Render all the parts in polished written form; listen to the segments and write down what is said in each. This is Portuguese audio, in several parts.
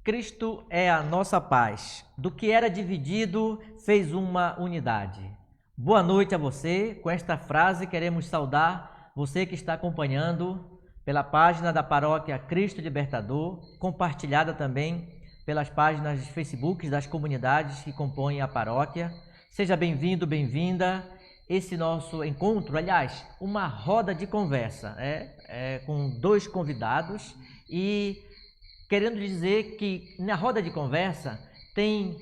Cristo é a nossa paz. Do que era dividido, fez uma unidade. Boa noite a você. Com esta frase, queremos saudar você que está acompanhando pela página da Paróquia Cristo Libertador, compartilhada também pelas páginas de Facebook das comunidades que compõem a paróquia. Seja bem-vindo, bem-vinda. Esse nosso encontro, aliás, uma roda de conversa, com dois convidados e querendo dizer que na roda de conversa tem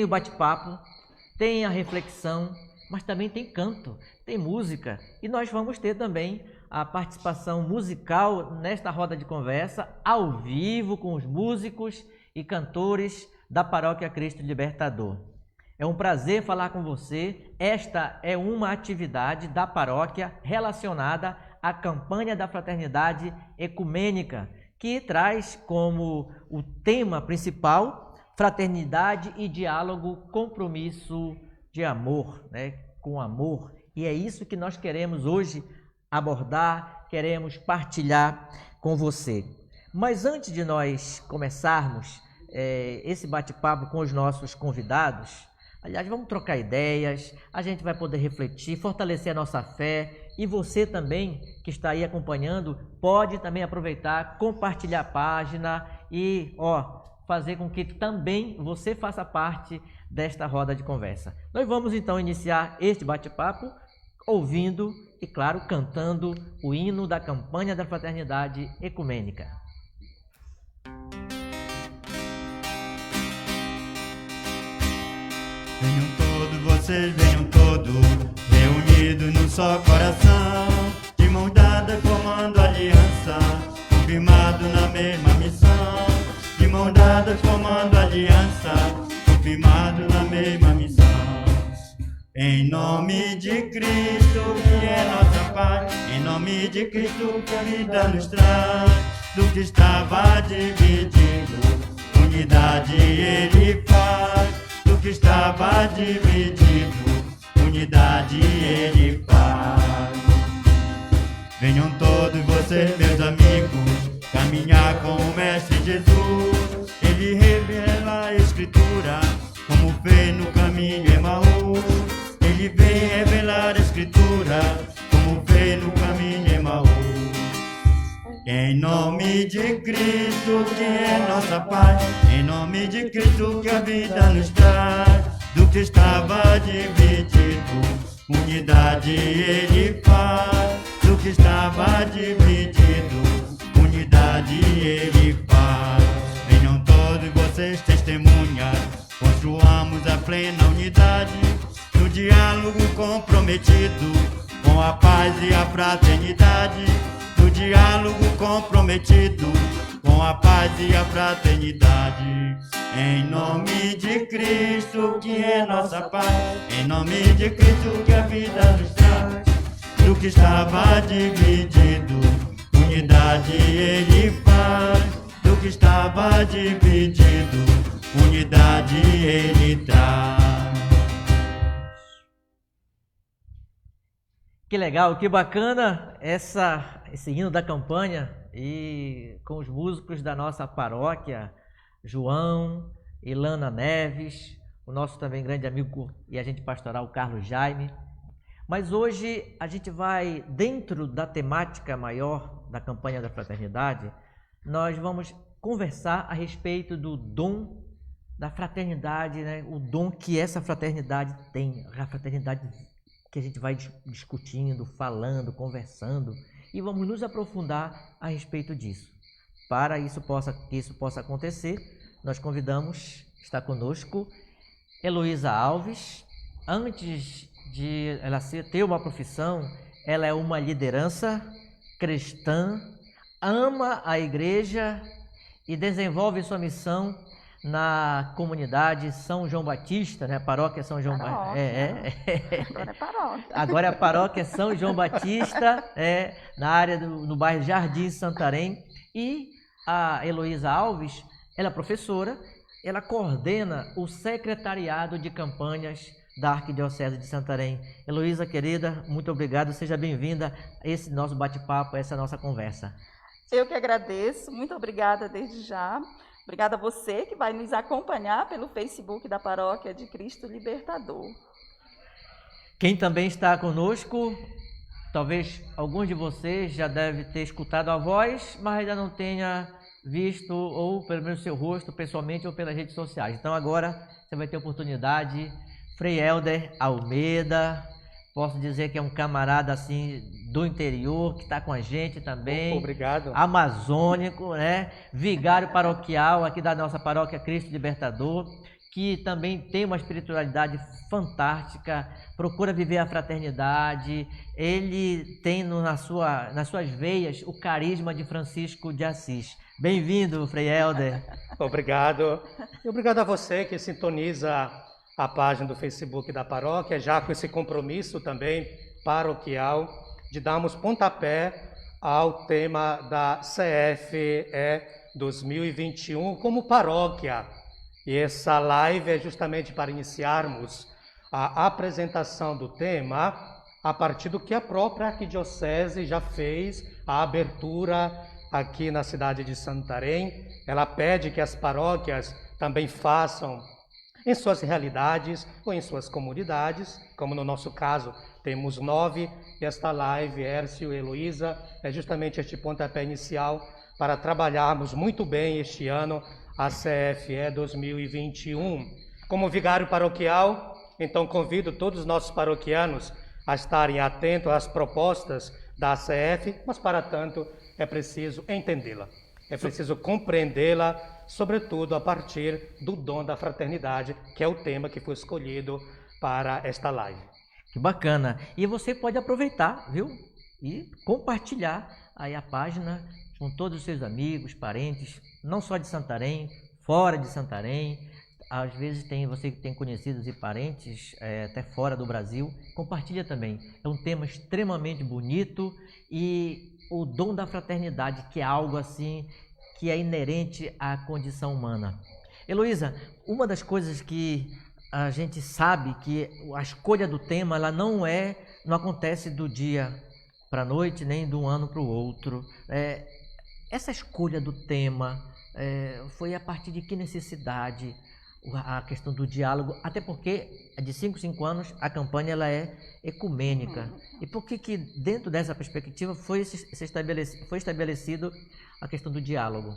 o bate-papo, tem a reflexão, mas também tem canto, tem música. E nós vamos ter também a participação musical nesta roda de conversa, ao vivo, com os músicos e cantores da Paróquia Cristo Libertador. É um prazer falar com você. Esta é uma atividade da paróquia relacionada à campanha da Fraternidade Ecumênica, que traz como o tema principal fraternidade e diálogo, compromisso de amor, com amor. E é isso que nós queremos hoje abordar, queremos partilhar com você. Mas antes de nós começarmos esse bate-papo com os nossos convidados, aliás, vamos trocar ideias, a gente vai poder refletir, fortalecer a nossa fé. E você também, que está aí acompanhando, pode também aproveitar, compartilhar a página e fazer com que também você faça parte desta roda de conversa. Nós vamos então iniciar este bate-papo ouvindo e, claro, cantando o hino da campanha da Fraternidade Ecumênica. Venham todos, vocês venham todos, reunidos num só coração, de mão dada formando aliança, confirmado na mesma missão. De mão dada formando aliança, confirmado na mesma missão. Em nome de Cristo, que é nossa paz, em nome de Cristo, que a vida nos traz, do que estava dividido, unidade Ele faz. Do que estava dividido, unidade Ele faz. Venham todos vocês, meus amigos, caminhar com o Mestre Jesus. Ele revela a Escritura, como fez no caminho Emaús. Ele vem revelar a Escritura, como fez no caminho Emaús. Em nome de Cristo, que é nossa paz, em nome de Cristo, que a vida nos traz, do que estava dividido, unidade Ele faz. Do que estava dividido, unidade Ele faz. Venham todos vocês testemunhas, construamos a plena unidade, no diálogo comprometido, com a paz e a fraternidade. No diálogo comprometido, com a paz e a fraternidade. Em nome de Cristo, que é nossa paz, em nome de Cristo, que a vida nos traz, do que estava dividido, unidade Ele faz. Do que estava dividido, unidade Ele traz. Que legal, que bacana esse hino da campanha, e com os músicos da nossa paróquia, João, Ilana Neves, o nosso também grande amigo e agente pastoral Carlos Jaime. Mas hoje a gente vai, dentro da temática maior da campanha da fraternidade, nós vamos conversar a respeito do dom da fraternidade, o dom que essa fraternidade tem, a fraternidade que a gente vai discutindo, falando, conversando, e vamos nos aprofundar a respeito disso. Para que isso possa acontecer, nós convidamos, está conosco, Heloísa Alves. Antes de ela ter uma profissão, ela é uma liderança cristã, ama a igreja e desenvolve sua missão na comunidade São João Batista, né? Paróquia São João Batista. Agora é paróquia. Agora é a paróquia São João Batista, na área no bairro Jardim Santarém. E a Heloísa Alves, ela é professora, ela coordena o secretariado de campanhas da Arquidiocese de Santarém. Heloísa, querida, muito obrigado, seja bem-vinda a esse nosso bate-papo, a essa nossa conversa. Eu que agradeço, muito obrigada desde já. Obrigada a você que vai nos acompanhar pelo Facebook da Paróquia de Cristo Libertador. Quem também está conosco, talvez alguns de vocês já devem ter escutado a voz, mas ainda não tenha visto, ou pelo menos seu rosto, pessoalmente ou pelas redes sociais. Então agora você vai ter oportunidade. Frei Helder Almeida, posso dizer que é um camarada assim do interior, que está com a gente também. Obrigado. Amazônico, né? Vigário paroquial aqui da nossa paróquia Cristo Libertador, que também tem uma espiritualidade fantástica, procura viver a fraternidade. Ele tem nas suas veias o carisma de Francisco de Assis. Bem-vindo, Frei Helder. Obrigado. E obrigado a você que sintoniza a página do Facebook da paróquia, já com esse compromisso também paroquial de darmos pontapé ao tema da CFE 2021 como paróquia. E essa live é justamente para iniciarmos a apresentação do tema a partir do que a própria Arquidiocese já fez, a abertura aqui na cidade de Santarém. Ela pede que as paróquias também façam em suas realidades ou em suas comunidades, como no nosso caso temos 9, e esta live, Hércio e Heloísa, é justamente este pontapé inicial para trabalharmos muito bem este ano a CFE 2021. Como vigário paroquial, então convido todos os nossos paroquianos a estarem atentos às propostas da CF, mas para tanto é preciso entendê-la, é preciso compreendê-la, sobretudo a partir do dom da fraternidade, que é o tema que foi escolhido para esta live. Que bacana! E você pode aproveitar, viu? E compartilhar aí a página com todos os seus amigos, parentes, não só de Santarém, fora de Santarém. Às vezes você que tem conhecidos e parentes até fora do Brasil, compartilha também. É um tema extremamente bonito e o dom da fraternidade, que é algo assim que é inerente à condição humana. Heloísa, uma das coisas que a gente sabe que a escolha do tema ela não acontece do dia para a noite, nem de um ano para o outro. Essa escolha do tema foi a partir de que necessidade? A questão do diálogo, até porque de 5 em 5 anos a campanha ela é ecumênica. E por que dentro dessa perspectiva foi estabelecido a questão do diálogo?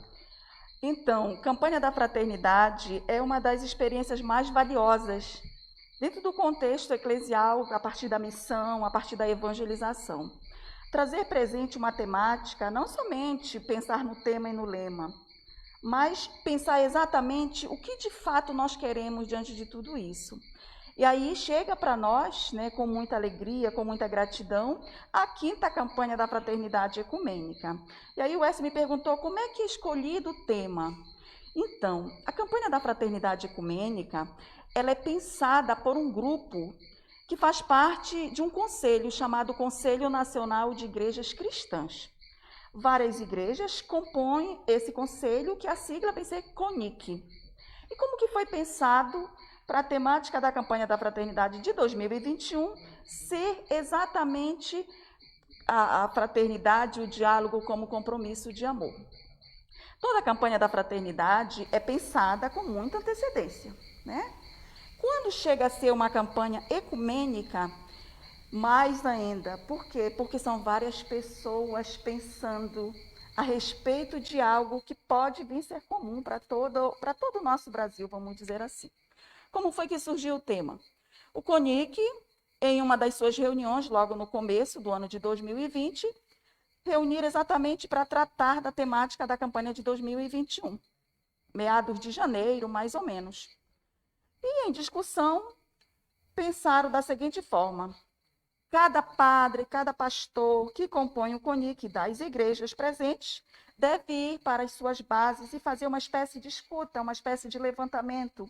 Então, Campanha da Fraternidade é uma das experiências mais valiosas dentro do contexto eclesial, a partir da missão, a partir da evangelização. Trazer presente uma temática, não somente pensar no tema e no lema, mas pensar exatamente o que de fato nós queremos diante de tudo isso. E aí chega para nós, né, com muita alegria, com muita gratidão, a 5ª Campanha da Fraternidade Ecumênica. E aí o Wes me perguntou como é que é escolhido o tema. Então, a Campanha da Fraternidade Ecumênica, ela é pensada por um grupo que faz parte de um conselho chamado Conselho Nacional de Igrejas Cristãs. Várias igrejas compõem esse conselho, que a sigla vem ser CONIC. E como que foi pensado para a temática da Campanha da Fraternidade de 2021 ser exatamente a fraternidade, o diálogo como compromisso de amor? Toda a Campanha da Fraternidade é pensada com muita antecedência, né? Quando chega a ser uma campanha ecumênica, mais ainda. Por quê? Porque são várias pessoas pensando a respeito de algo que pode vir ser comum para todo o nosso Brasil, vamos dizer assim. Como foi que surgiu o tema? O CONIC, em uma das suas reuniões, logo no começo do ano de 2020, reunir exatamente para tratar da temática da campanha de 2021, meados de janeiro, mais ou menos. E em discussão, pensaram da seguinte forma: cada padre, cada pastor que compõe o CONIC das igrejas presentes deve ir para as suas bases e fazer uma espécie de escuta, uma espécie de levantamento.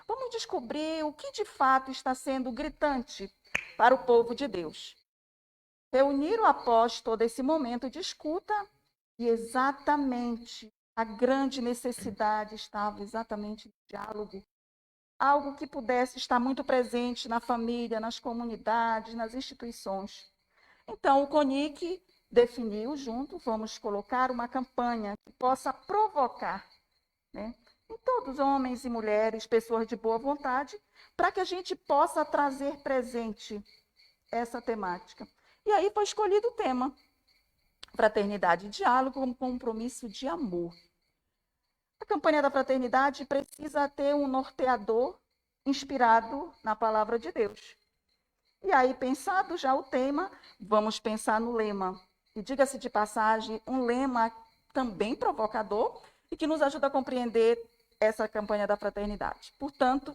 Vamos descobrir o que de fato está sendo gritante para o povo de Deus. Reuniram após todo esse momento de escuta e exatamente a grande necessidade estava exatamente no diálogo. Algo que pudesse estar muito presente na família, nas comunidades, nas instituições. Então, o CONIC definiu junto, vamos colocar uma campanha que possa provocar, né, em todos, homens e mulheres, pessoas de boa vontade, para que a gente possa trazer presente essa temática. E aí foi escolhido o tema, Fraternidade e Diálogo como compromisso de amor. A campanha da fraternidade precisa ter um norteador inspirado na palavra de Deus. E aí, pensado já o tema, vamos pensar no lema. E diga-se de passagem, um lema também provocador e que nos ajuda a compreender essa campanha da fraternidade. Portanto,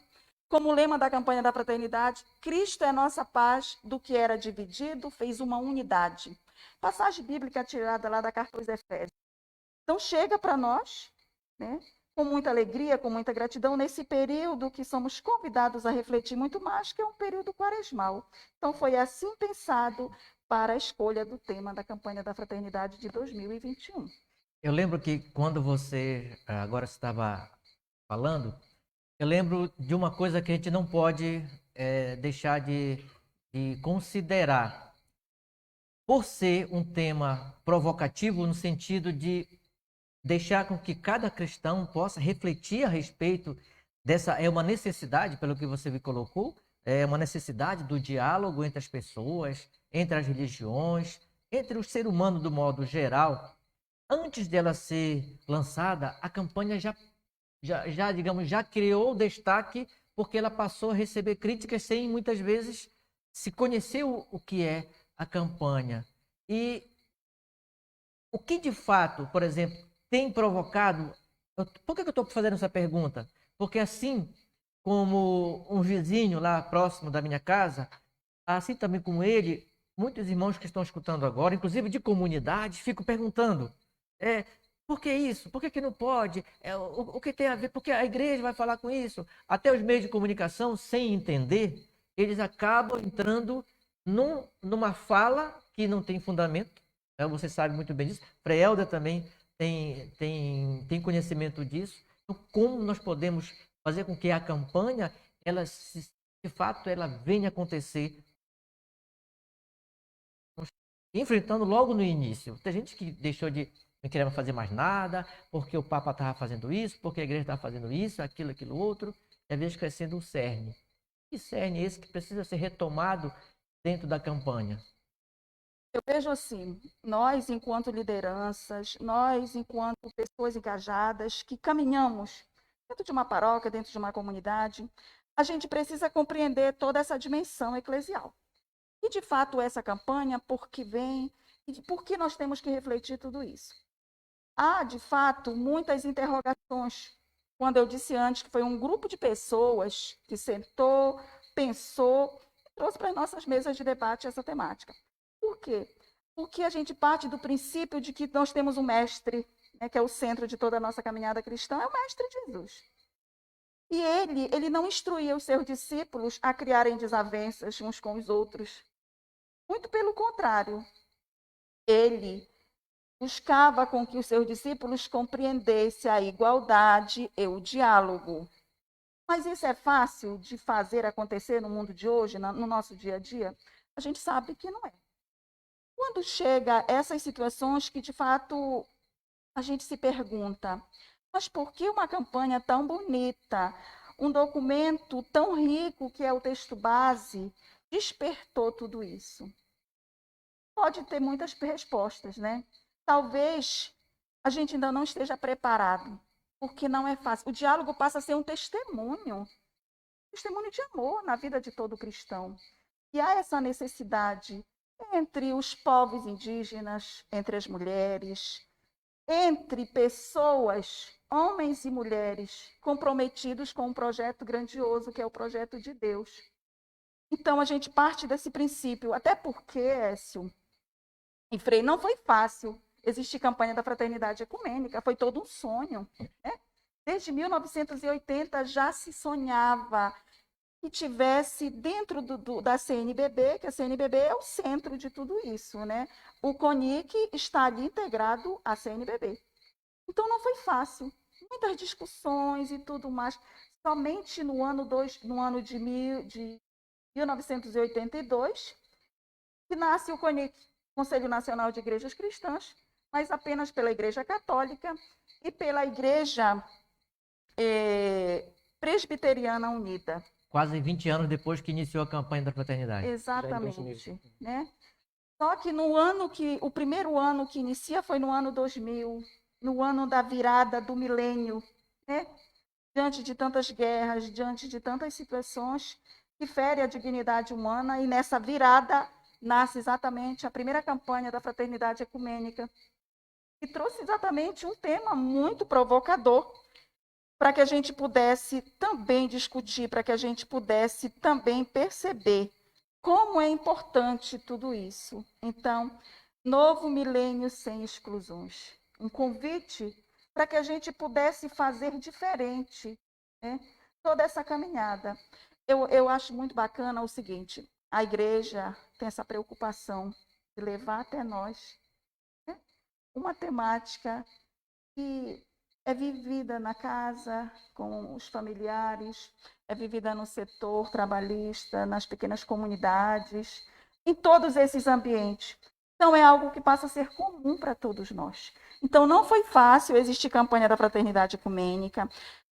como lema da campanha da fraternidade, Cristo é nossa paz, do que era dividido, fez uma unidade. Passagem bíblica tirada lá da carta aos Efésios. Então, chega para nós, né, com muita alegria, com muita gratidão, nesse período que somos convidados a refletir muito mais, que é um período quaresmal. Então, foi assim pensado para a escolha do tema da campanha da fraternidade de 2021. Eu lembro que quando você agora estava falando, eu lembro de uma coisa que a gente não pode deixar de considerar. Por ser um tema provocativo no sentido de deixar com que cada cristão possa refletir a respeito dessa, é uma necessidade, pelo que você me colocou, é uma necessidade do diálogo entre as pessoas, entre as religiões, entre o ser humano do modo geral. Antes dela ser lançada, a campanha já criou destaque, porque ela passou a receber críticas sem muitas vezes se conhecer o que é a campanha. E o que de fato, por exemplo, tem provocado... Por que eu estou fazendo essa pergunta? Porque assim como um vizinho lá próximo da minha casa, assim também como ele, muitos irmãos que estão escutando agora, inclusive de comunidade, ficam perguntando, por que isso? Por que não pode? O que tem a ver? Porque a igreja vai falar com isso? Até os meios de comunicação, sem entender, eles acabam entrando numa fala que não tem fundamento. Você sabe muito bem disso. Freelda também tem conhecimento disso. Então, como nós podemos fazer com que a campanha, de fato, ela venha acontecer, enfrentando logo no início? Tem gente que deixou de não querer fazer mais nada, porque o Papa estava fazendo isso, porque a igreja estava fazendo isso, aquilo outro, e às vezes crescendo um cerne. Que cerne é esse que precisa ser retomado dentro da campanha? Eu vejo assim, nós enquanto lideranças, nós enquanto pessoas engajadas, que caminhamos dentro de uma paróquia, dentro de uma comunidade, a gente precisa compreender toda essa dimensão eclesial. E de fato essa campanha, por que vem, e por que nós temos que refletir tudo isso? Há, de fato, muitas interrogações. Quando eu disse antes que foi um grupo de pessoas que sentou, pensou, e trouxe para as nossas mesas de debate essa temática. Por quê? Porque a gente parte do princípio de que nós temos um mestre, né, que é o centro de toda a nossa caminhada cristã, é o mestre Jesus. E ele não instruía os seus discípulos a criarem desavenças uns com os outros. Muito pelo contrário. Ele buscava com que os seus discípulos compreendessem a igualdade e o diálogo. Mas isso é fácil de fazer acontecer no mundo de hoje, no nosso dia a dia? A gente sabe que não é. Quando chega essas situações que, de fato, a gente se pergunta, mas por que uma campanha tão bonita, um documento tão rico que é o texto base, despertou tudo isso? Pode ter muitas respostas, né? Talvez a gente ainda não esteja preparado, porque não é fácil. O diálogo passa a ser um testemunho de amor na vida de todo cristão. E há essa necessidade entre os povos indígenas, entre as mulheres, entre pessoas, homens e mulheres, comprometidos com um projeto grandioso, que é o projeto de Deus. Então, a gente parte desse princípio, até porque, Écio e Frei, não foi fácil existir campanha da Fraternidade Ecumênica, foi todo um sonho, né? Desde 1980 já se sonhava que tivesse dentro da CNBB, que a CNBB é o centro de tudo isso, né? O CONIC está ali integrado à CNBB. Então não foi fácil, muitas discussões e tudo mais. Somente no ano de 1982, que nasce o CONIC, Conselho Nacional de Igrejas Cristãs, mas apenas pela Igreja Católica e pela Igreja Presbiteriana Unida. Quase 20 anos depois que iniciou a campanha da fraternidade. Exatamente, né? Só que o primeiro ano que inicia foi no ano 2000, no ano da virada do milênio, né? Diante de tantas guerras, diante de tantas situações que ferem a dignidade humana, e nessa virada nasce exatamente a primeira campanha da Fraternidade Ecumênica, que trouxe exatamente um tema muito provocador, para que a gente pudesse também discutir, para que a gente pudesse também perceber como é importante tudo isso. Então, novo milênio sem exclusões. Um convite para que a gente pudesse fazer diferente, né, toda essa caminhada. Eu acho muito bacana o seguinte, a igreja tem essa preocupação de levar até nós, né, uma temática que é vivida na casa, com os familiares, é vivida no setor trabalhista, nas pequenas comunidades, em todos esses ambientes. Então, é algo que passa a ser comum para todos nós. Então, não foi fácil existir campanha da Fraternidade Ecumênica.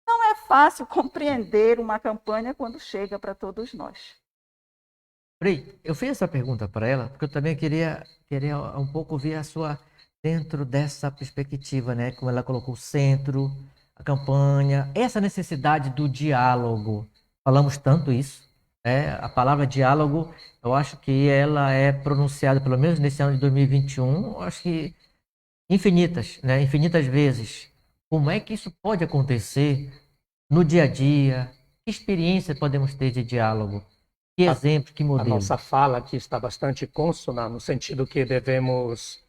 Não é fácil compreender uma campanha quando chega para todos nós. Frei, eu fiz essa pergunta para ela, porque eu também queria um pouco ver a sua... dentro dessa perspectiva, né? Como ela colocou o centro, a campanha, essa necessidade do diálogo. Falamos tanto isso, né? A palavra diálogo, eu acho que ela é pronunciada, pelo menos nesse ano de 2021, eu acho que infinitas, né? Infinitas vezes. Como é que isso pode acontecer no dia a dia? Que experiência podemos ter de diálogo? Que exemplo, que modelo? A nossa fala aqui está bastante consona, no sentido que devemos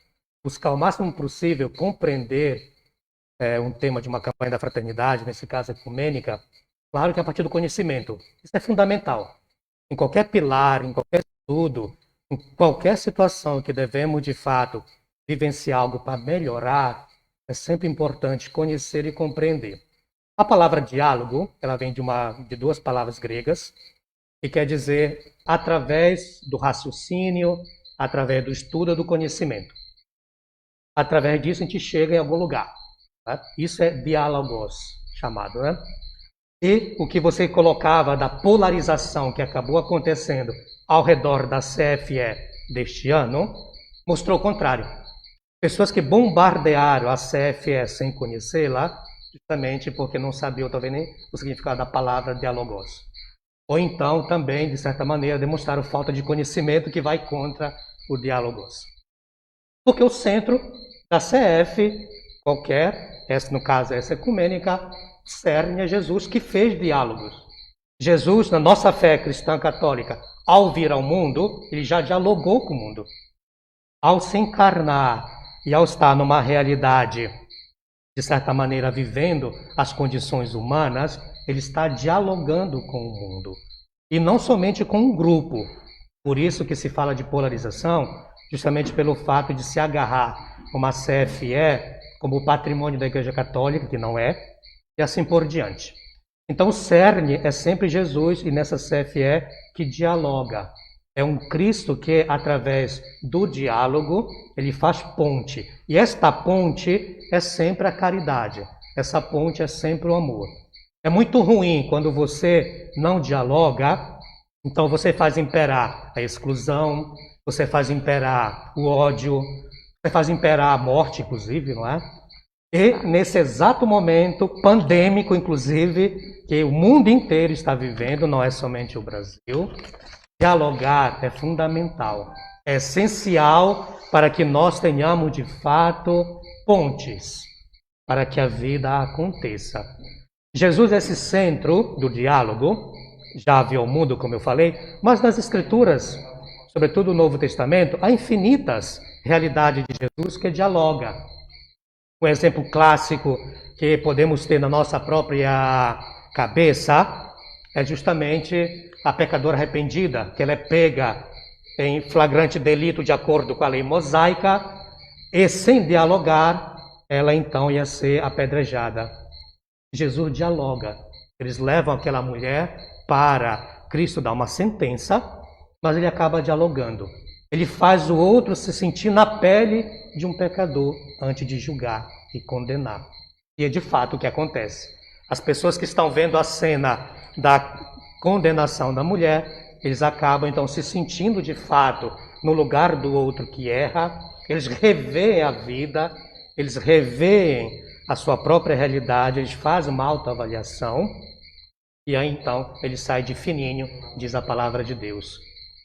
buscar o máximo possível compreender um tema de uma campanha da fraternidade, nesse caso ecumênica, claro que a partir do conhecimento. Isso é fundamental. Em qualquer pilar, em qualquer estudo, em qualquer situação que devemos, de fato, vivenciar algo para melhorar, é sempre importante conhecer e compreender. A palavra diálogo, ela vem de duas palavras gregas, que quer dizer através do raciocínio, através do estudo do conhecimento. Através disso a gente chega em algum lugar. Tá? Isso é diálogos, chamado. Né? E o que você colocava da polarização que acabou acontecendo ao redor da CFE deste ano, mostrou o contrário. Pessoas que bombardearam a CFE sem conhecê-la, justamente porque não sabiam talvez nem o significado da palavra diálogos. Ou então também, de certa maneira, demonstraram falta de conhecimento que vai contra o diálogos. Porque o centro da CF, no caso essa ecumênica, cerne é Jesus que fez diálogos. Jesus, na nossa fé cristã católica, ao vir ao mundo, ele já dialogou com o mundo. Ao se encarnar e ao estar numa realidade, de certa maneira, vivendo as condições humanas, ele está dialogando com o mundo. E não somente com um grupo. Por isso que se fala de polarização, justamente pelo fato de se agarrar uma CFE como patrimônio da Igreja Católica, que não é, e assim por diante. Então o cerne é sempre Jesus e nessa CFE que dialoga. É um Cristo que, através do diálogo, ele faz ponte. E esta ponte é sempre a caridade. Essa ponte é sempre o amor. É muito ruim quando você não dialoga, então você faz imperar a exclusão, você faz imperar o ódio, você faz imperar a morte, inclusive, não é? E nesse exato momento pandêmico, inclusive, que o mundo inteiro está vivendo, não é somente o Brasil, dialogar é fundamental, é essencial para que nós tenhamos, de fato, pontes, para que a vida aconteça. Jesus é esse centro do diálogo, já veio ao mundo, como eu falei, mas nas Escrituras, sobretudo no Novo Testamento, há infinitas realidades de Jesus que dialoga. Um exemplo clássico que podemos ter na nossa própria cabeça é justamente a pecadora arrependida, que ela é pega em flagrante delito de acordo com a lei mosaica e sem dialogar, ela então ia ser apedrejada. Jesus dialoga. Eles levam aquela mulher para Cristo dar uma sentença, mas ele acaba dialogando. Ele faz o outro se sentir na pele de um pecador antes de julgar e condenar. E é de fato o que acontece. As pessoas que estão vendo a cena da condenação da mulher, eles acabam então se sentindo de fato no lugar do outro que erra, eles reveem a vida, eles reveem a sua própria realidade, eles fazem uma autoavaliação, e aí então ele sai de fininho, diz a palavra de Deus.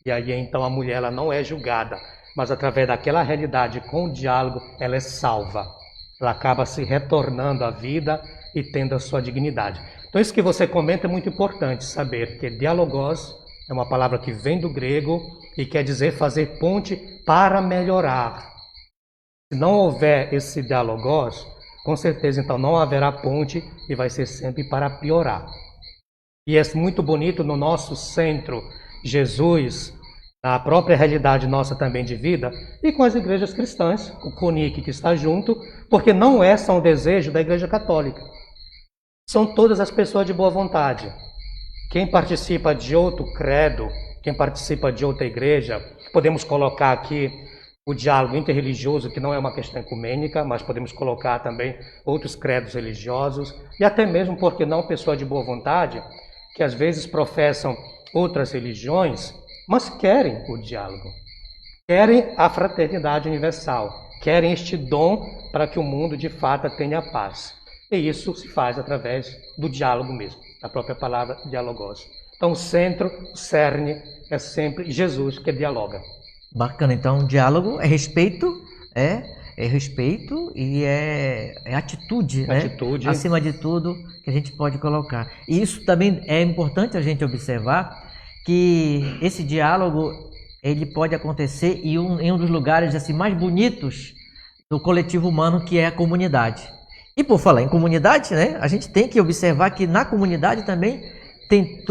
E aí então a mulher ela não é julgada, mas através daquela realidade com o diálogo ela é salva. Ela acaba se retornando à vida e tendo a sua dignidade. Então isso que você comenta é muito importante, saber que dialogos é uma palavra que vem do grego e quer dizer fazer ponte para melhorar. Se não houver esse dialogos, com certeza então não haverá ponte e vai ser sempre para piorar. E é muito bonito no nosso centro, Jesus, na própria realidade nossa também de vida, e com as igrejas cristãs, o CONIC que está junto, porque não é só um desejo da Igreja Católica. São todas as pessoas de boa vontade. Quem participa de outro credo, quem participa de outra igreja, podemos colocar aqui o diálogo interreligioso, que não é uma questão ecumênica, mas podemos colocar também outros credos religiosos, e até mesmo, porque não, pessoas de boa vontade, que às vezes professam outras religiões, mas querem o diálogo, querem a fraternidade universal, querem este dom para que o mundo de fato tenha paz. E isso se faz através do diálogo mesmo, a própria palavra dialogos. Então o centro, o cerne, é sempre Jesus que dialoga. Bacana, então diálogo é respeito, respeito e é atitude, né? Atitude. Acima de tudo que a gente pode colocar. E isso também é importante a gente observar, que esse diálogo ele pode acontecer em um dos lugares assim, mais bonitos do coletivo humano, que é a comunidade. E por falar em comunidade, né, a gente tem que observar que na comunidade também tem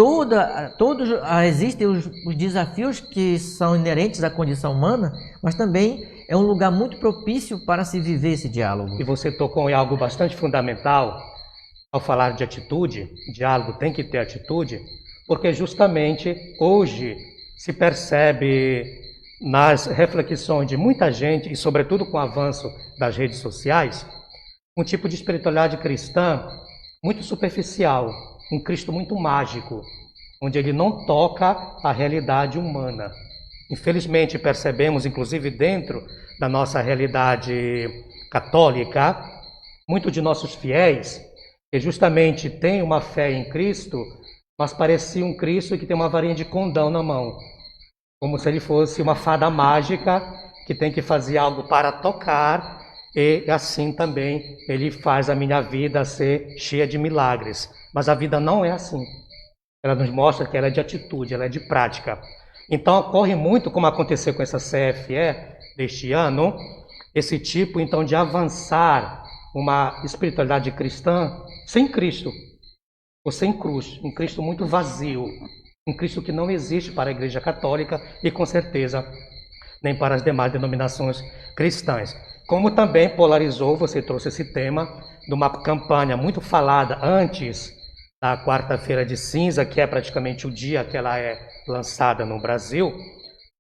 existem os desafios que são inerentes à condição humana, mas também é um lugar muito propício para se viver esse diálogo. E você tocou em algo bastante fundamental ao falar de atitude. Diálogo tem que ter atitude, porque justamente hoje se percebe nas reflexões de muita gente, e sobretudo com o avanço das redes sociais, um tipo de espiritualidade cristã muito superficial, um Cristo muito mágico, onde ele não toca a realidade humana. Infelizmente percebemos, inclusive dentro da nossa realidade católica, muitos de nossos fiéis, que justamente têm uma fé em Cristo, mas parecia um Cristo que tem uma varinha de condão na mão, como se ele fosse uma fada mágica que tem que fazer algo para tocar, e assim também ele faz a minha vida ser cheia de milagres. Mas a vida não é assim. Ela nos mostra que ela é de atitude, ela é de prática. Então ocorre muito, como aconteceu com essa CFE deste ano, esse tipo então de avançar uma espiritualidade cristã sem Cristo, ou sem cruz, um Cristo muito vazio, um Cristo que não existe para a Igreja Católica e com certeza nem para as demais denominações cristãs. Como também polarizou, você trouxe esse tema de uma campanha muito falada antes da quarta-feira de cinza, que é praticamente o dia que ela é lançada no Brasil,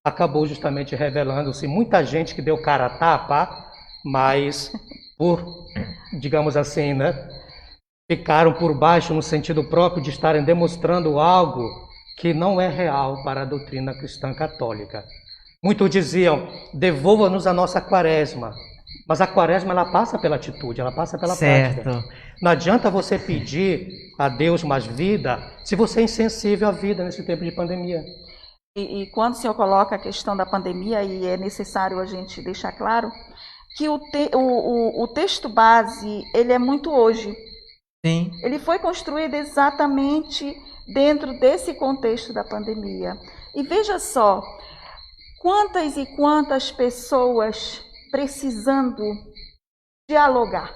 acabou justamente revelando-se muita gente que deu cara a tapa, mas por, digamos assim, né, ficaram por baixo no sentido próprio de estarem demonstrando algo que não é real para a doutrina cristã católica. Muitos diziam, devolva-nos a nossa quaresma. Mas a quaresma ela passa pela atitude, ela passa pela prática. Não adianta você pedir a Deus mais vida se você é insensível à vida nesse tempo de pandemia. E quando o senhor coloca a questão da pandemia, e é necessário a gente deixar claro, que o texto base, ele é muito hoje. Sim. Ele foi construído exatamente dentro desse contexto da pandemia. E veja só, quantas e quantas pessoas precisando dialogar,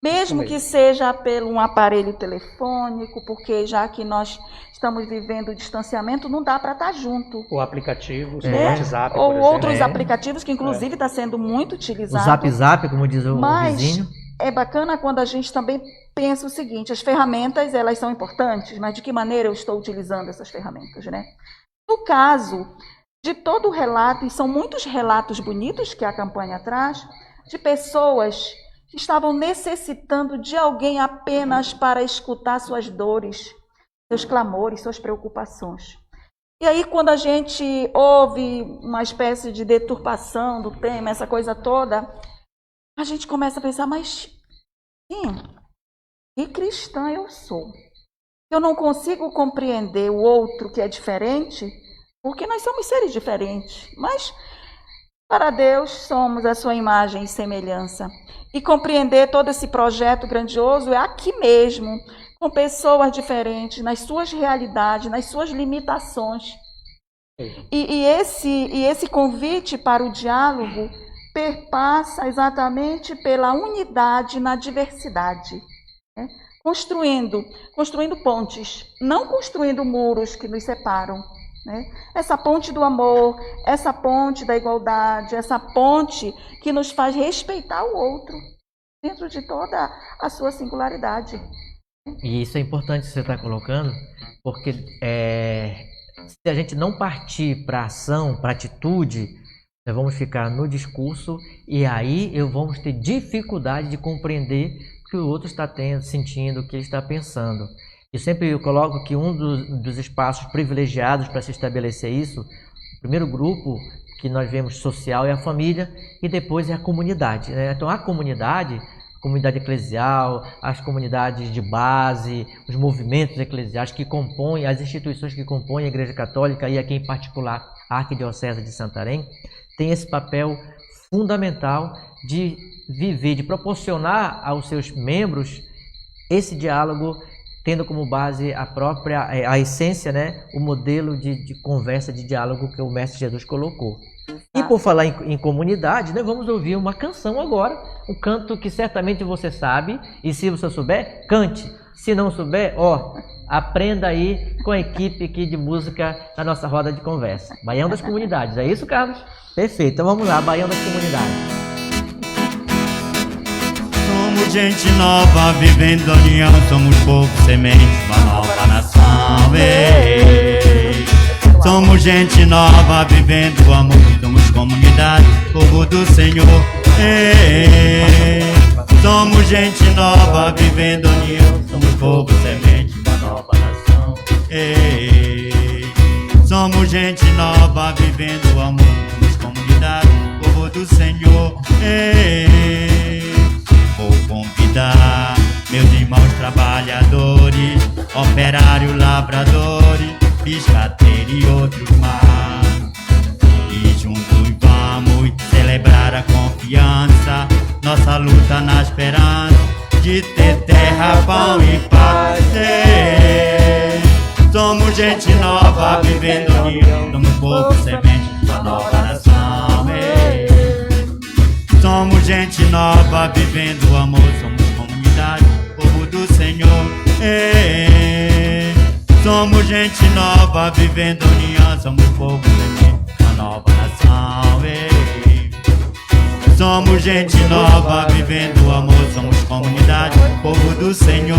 mesmo que seja pelo um aparelho telefônico, porque já que nós estamos vivendo o distanciamento, não dá para estar junto. O aplicativo, o WhatsApp, ou por exemplo. outros aplicativos que inclusive está sendo muito O utilizado. Zap, como diz o vizinho. É bacana quando a gente também pensa o seguinte, as ferramentas, elas são importantes, mas de que maneira eu estou utilizando essas ferramentas, né? No caso de todo o relato, e são muitos relatos bonitos que a campanha traz, de pessoas que estavam necessitando de alguém apenas para escutar suas dores, seus clamores, suas preocupações. E aí, quando a gente ouve uma espécie de deturpação do tema, essa coisa toda, a gente começa a pensar, mas sim, que cristã eu sou? Eu não consigo compreender o outro que é diferente, porque nós somos seres diferentes, mas para Deus somos a sua imagem e semelhança. E compreender todo esse projeto grandioso é aqui mesmo, com pessoas diferentes, nas suas realidades, nas suas limitações. E esse convite para o diálogo perpassa exatamente pela unidade na diversidade, né? Construindo pontes, não construindo muros que nos separam, né? Essa ponte do amor, essa ponte da igualdade, essa ponte que nos faz respeitar o outro, dentro de toda a sua singularidade. E isso é importante que você está colocando, porque se a gente não partir para ação, para atitude, nós vamos ficar no discurso e aí vamos ter dificuldade de compreender o que o outro está sentindo, o que ele está pensando. Eu coloco que um dos espaços privilegiados para se estabelecer isso, o primeiro grupo que nós vemos social é a família e depois é a comunidade, né? Então a comunidade eclesial, as comunidades de base, os movimentos eclesiais que compõem, as instituições que compõem a Igreja Católica e aqui em particular a Arquidiocese de Santarém, tem esse papel fundamental de viver, de proporcionar aos seus membros esse diálogo, tendo como base a essência, né, o modelo de conversa, de diálogo que o Mestre Jesus colocou. E por falar em comunidade, nós vamos ouvir uma canção agora, um canto que certamente você sabe, e se você souber, cante. Se não souber, aprenda aí com a equipe aqui de música na nossa roda de conversa. Baião das Comunidades, é isso, Carlos? Perfeito, então vamos lá, Baião das Comunidades. Somos gente nova, vivendo a união, somos povo semente, uma nova nação, ei. Somos gente nova, vivendo o amor, somos comunidade, povo do Senhor, ei. Somos gente nova, vivendo a união, somos povo semente, uma nova nação, ei. Somos gente nova, vivendo o amor, somos comunidade, povo do Senhor, ei. Vou convidar meus irmãos trabalhadores, operários, lavradores, pescadeiros e outros mais. E juntos vamos celebrar a confiança, nossa luta na esperança de ter terra, pão e paz. Somos gente nova, vivendo união, somos povo semente, uma nova nação. Somos gente nova, vivendo o amor, somos comunidade, povo do Senhor. Somos gente nova, vivendo união, somos povo semente, uma nova nação. Somos gente nova, vivendo o amor, somos comunidade, povo do Senhor.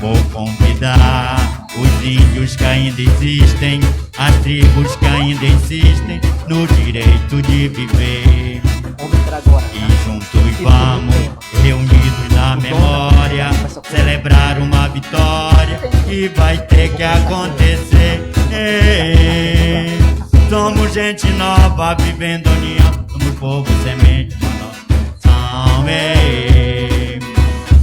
Vou convidar os índios que ainda existem, as tribos que ainda insistem no direito de viver. E juntos vamos, reunidos na memória, celebrar uma vitória que vai ter que acontecer. Somos gente nova, vivendo a união, somos povo semente, uma nova nação.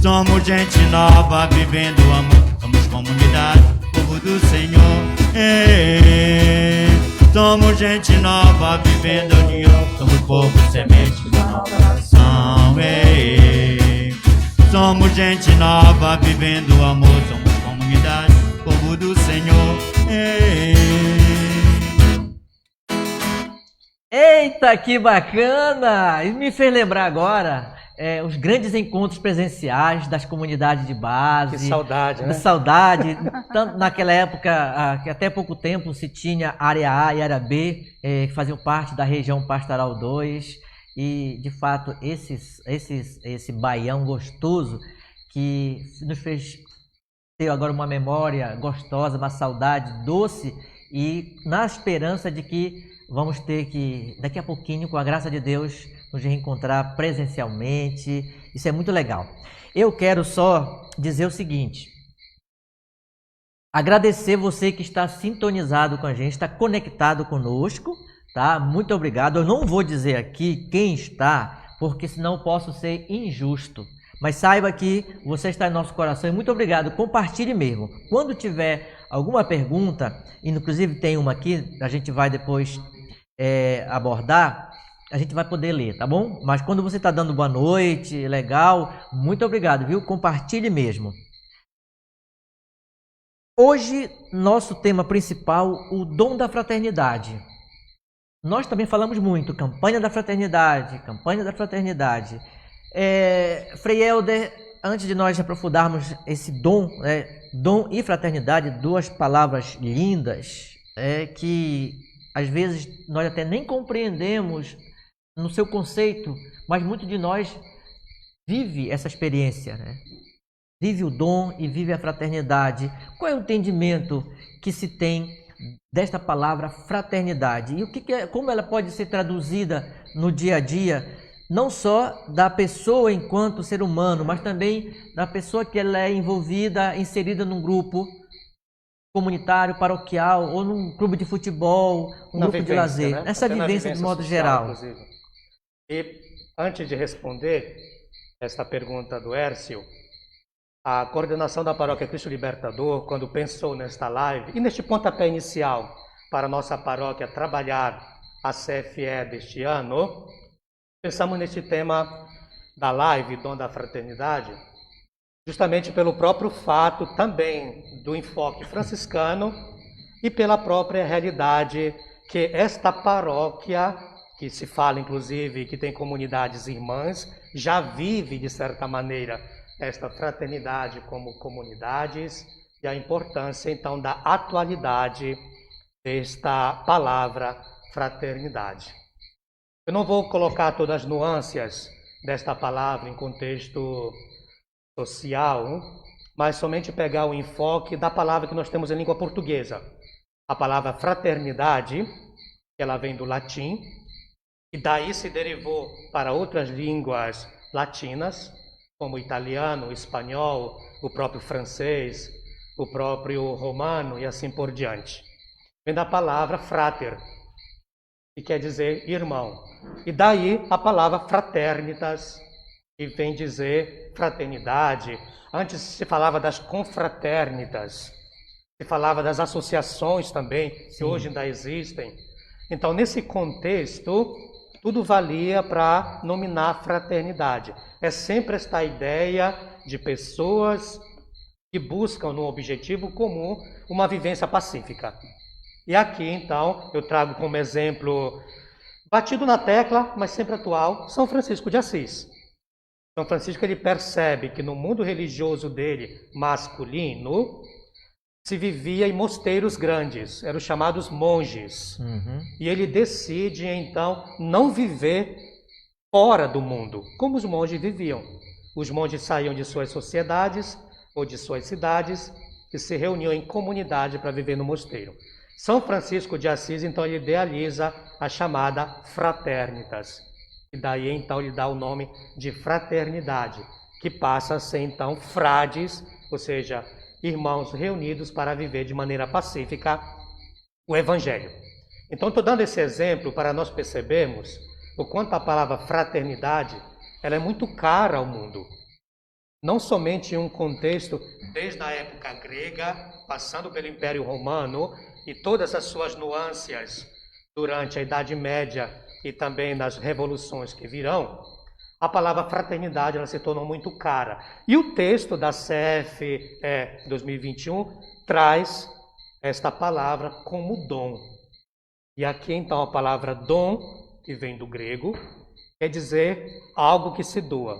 Somos gente nova, vivendo o amor, somos comunidade, povo do Senhor. Somos gente nova, vivendo a união, somos povo semente, uma nova nação. Somos gente nova, vivendo o amor, somos fraternidade, povo do Senhor. Ei. Eita, que bacana! E me fez lembrar agora os grandes encontros presenciais das comunidades de base. Que saudade, né? Que saudade. Tanto naquela época, que até pouco tempo se tinha área A e área B, que faziam parte da região Pastoral 2. E, de fato, esse baião gostoso que nos fez ter agora uma memória gostosa, uma saudade doce, e na esperança de que vamos ter que, daqui a pouquinho, com a graça de Deus, nos reencontrar presencialmente. Isso é muito legal. Eu quero só dizer o seguinte: agradecer você que está sintonizado com a gente, está conectado conosco, tá? Muito obrigado. Eu não vou dizer aqui quem está, porque senão eu posso ser injusto. Mas saiba que você está em nosso coração e muito obrigado. Compartilhe mesmo. Quando tiver alguma pergunta, inclusive tem uma aqui, a gente vai depois abordar, a gente vai poder ler, tá bom? Mas quando você está dando boa noite, legal, muito obrigado, viu? Compartilhe mesmo. Hoje, nosso tema principal, o dom da fraternidade. Nós também falamos muito, campanha da fraternidade, campanha da fraternidade. Frei Helder, antes de nós aprofundarmos esse dom, dom e fraternidade, duas palavras lindas, que às vezes nós até nem compreendemos no seu conceito, mas muito de nós vive essa experiência, né? Vive o dom e vive a fraternidade. Qual é o entendimento que se tem desta palavra fraternidade? E como ela pode ser traduzida no dia a dia, não só da pessoa enquanto ser humano, mas também da pessoa que ela é envolvida, inserida num grupo comunitário, paroquial, ou num clube de futebol, grupo de lazer. Né? Essa vivência de modo geral. Inclusive. E antes de responder essa pergunta do Hércio, a coordenação da Paróquia Cristo Libertador, quando pensou nesta live e neste pontapé inicial para a nossa paróquia trabalhar a CFE deste ano, pensamos neste tema da live, Dom da Fraternidade, justamente pelo próprio fato também do enfoque franciscano e pela própria realidade que esta paróquia, que se fala inclusive que tem comunidades irmãs, já vive de certa maneira esta fraternidade como comunidades, e a importância então da atualidade desta palavra fraternidade. Eu não vou colocar todas as nuances desta palavra em contexto social, mas somente pegar o enfoque da palavra que nós temos em língua portuguesa. A palavra fraternidade, ela vem do latim, e daí se derivou para outras línguas latinas, como o italiano, o espanhol, o próprio francês, o próprio romano e assim por diante. Vem da palavra frater, que quer dizer irmão. E daí a palavra fraternitas, que vem dizer fraternidade. Antes se falava das confraternitas, se falava das associações também, que hoje ainda existem. Então, nesse contexto, tudo valia para nominar fraternidade. É sempre esta ideia de pessoas que buscam no objetivo comum uma vivência pacífica. E aqui, então, eu trago como exemplo, batido na tecla, mas sempre atual, São Francisco de Assis. São Francisco ele percebe que no mundo religioso dele, masculino, se vivia em mosteiros grandes, eram chamados monges. E ele decide, então, não viver fora do mundo, como os monges viviam. Os monges saíam de suas sociedades ou de suas cidades e se reuniam em comunidade para viver no mosteiro. São Francisco de Assis, então, ele idealiza a chamada fraternitas. E daí, então, ele dá o nome de fraternidade, que passa a ser, então, frades, ou seja, irmãos reunidos para viver de maneira pacífica o Evangelho. Então, estou dando esse exemplo para nós percebermos o quanto a palavra fraternidade ela é muito cara ao mundo. Não somente em um contexto desde a época grega, passando pelo Império Romano e todas as suas nuances durante a Idade Média e também nas revoluções que virão, a palavra fraternidade ela se tornou muito cara. E o texto da CFE 2021 traz esta palavra como dom. E aqui então a palavra dom, que vem do grego, quer dizer algo que se doa.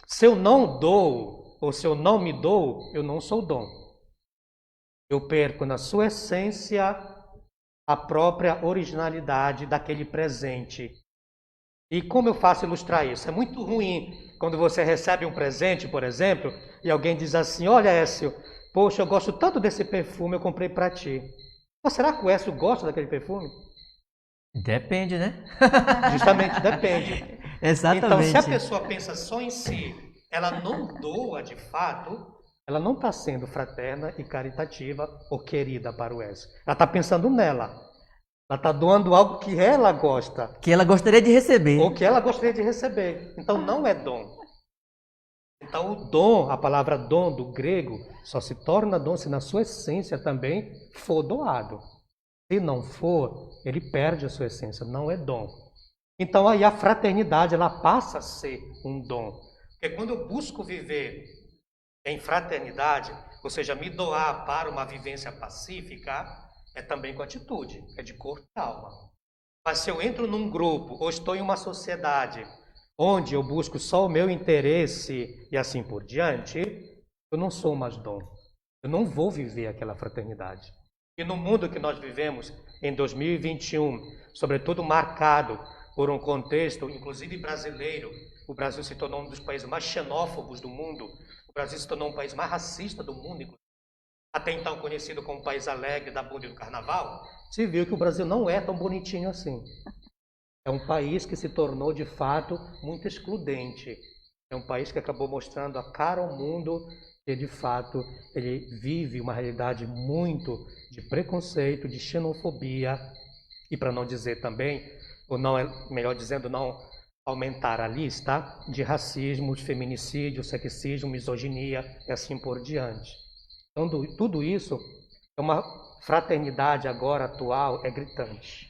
Se eu não dou, ou se eu não me dou, eu não sou dom. Eu perco na sua essência a própria originalidade daquele presente. E como eu faço ilustrar isso? É muito ruim quando você recebe um presente, por exemplo, e alguém diz assim, olha, Écio, poxa, eu gosto tanto desse perfume, eu comprei para ti. Mas será que o Écio gosta daquele perfume? Depende, né? Justamente, depende. Exatamente. Então, se a pessoa pensa só em si, ela não doa de fato, ela não está sendo fraterna e caritativa ou querida para o Écio. Ela está pensando nela. Ela está doando algo que ela gosta. Que ela gostaria de receber. Ou que ela gostaria de receber. Então, não é dom. Então, o dom, a palavra dom do grego, só se torna dom se na sua essência também for doado. Se não for, ele perde a sua essência, não é dom. Então, aí a fraternidade, ela passa a ser um dom. Porque quando eu busco viver em fraternidade, ou seja, me doar para uma vivência pacífica, é também com atitude, é de corpo e alma. Mas se eu entro num grupo ou estou em uma sociedade onde eu busco só o meu interesse e assim por diante, eu não sou mais dom. Eu não vou viver aquela fraternidade. E no mundo que nós vivemos em 2021, sobretudo marcado por um contexto, inclusive brasileiro, o Brasil se tornou um dos países mais xenófobos do mundo, o Brasil se tornou um país mais racista do mundo, até então conhecido como país alegre da bunda e do carnaval, se viu que o Brasil não é tão bonitinho assim. É um país que se tornou, de fato, muito excludente. É um país que acabou mostrando a cara ao mundo que, de fato, ele vive uma realidade muito de preconceito, de xenofobia, e para não dizer também, ou não, melhor dizendo, não aumentar a lista, de racismo, de feminicídio, sexismo, misoginia e assim por diante. Então, tudo isso é uma fraternidade agora atual, é gritante.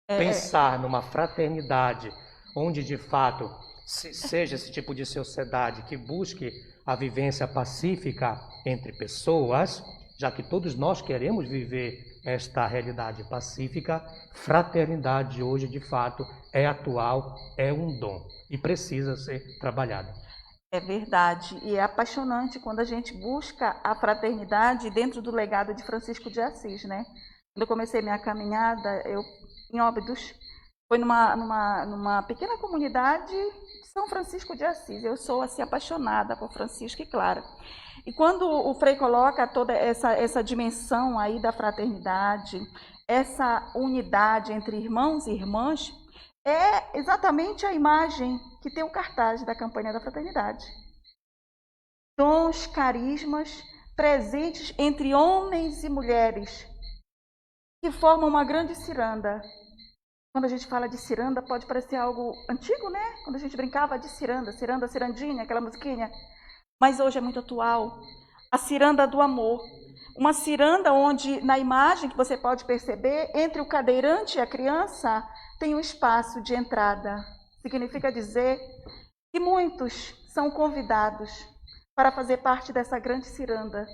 Pensar numa fraternidade onde, de fato, seja esse tipo de sociedade que busque a vivência pacífica entre pessoas, já que todos nós queremos viver esta realidade pacífica, fraternidade hoje, de fato, é atual, é um dom e precisa ser trabalhada. É verdade, e é apaixonante quando a gente busca a fraternidade dentro do legado de Francisco de Assis, né? Quando eu comecei minha caminhada, em Óbidos, foi numa pequena comunidade de São Francisco de Assis. Eu sou assim apaixonada por Francisco e Clara. E quando o Frei coloca toda essa dimensão aí da fraternidade, essa unidade entre irmãos e irmãs, é exatamente a imagem que tem o cartaz da campanha da fraternidade. Dons, carismas presentes entre homens e mulheres que formam uma grande ciranda. Quando a gente fala de ciranda, pode parecer algo antigo, né? Quando a gente brincava de ciranda, ciranda, cirandinha, aquela musiquinha. Mas hoje é muito atual. A ciranda do amor. Uma ciranda onde, na imagem que você pode perceber, entre o cadeirante e a criança, tem um espaço de entrada. Significa dizer que muitos são convidados para fazer parte dessa grande ciranda,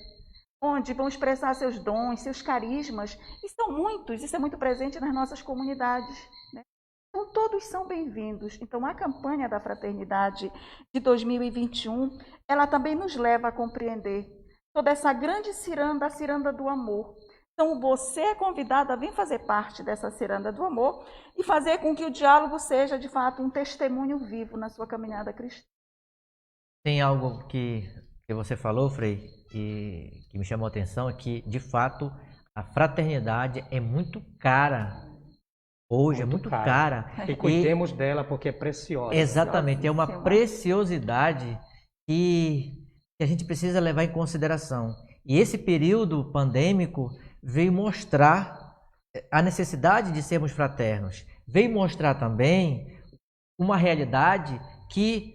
onde vão expressar seus dons, seus carismas, e são muitos, isso é muito presente nas nossas comunidades, né? Então, todos são bem-vindos. Então, a campanha da Fraternidade de 2021, ela também nos leva a compreender toda essa grande ciranda, a ciranda do amor. Então, você é convidado a vir fazer parte dessa ciranda do amor e fazer com que o diálogo seja, de fato, um testemunho vivo na sua caminhada cristã. Tem algo que você falou, Frei, e que me chamou a atenção, é que, de fato, a fraternidade é muito cara. Hoje é muito cara. E cuidemos dela porque é preciosa. Exatamente, é uma preciosidade que a gente precisa levar em consideração. E esse período pandêmico veio mostrar a necessidade de sermos fraternos. Veio mostrar também uma realidade que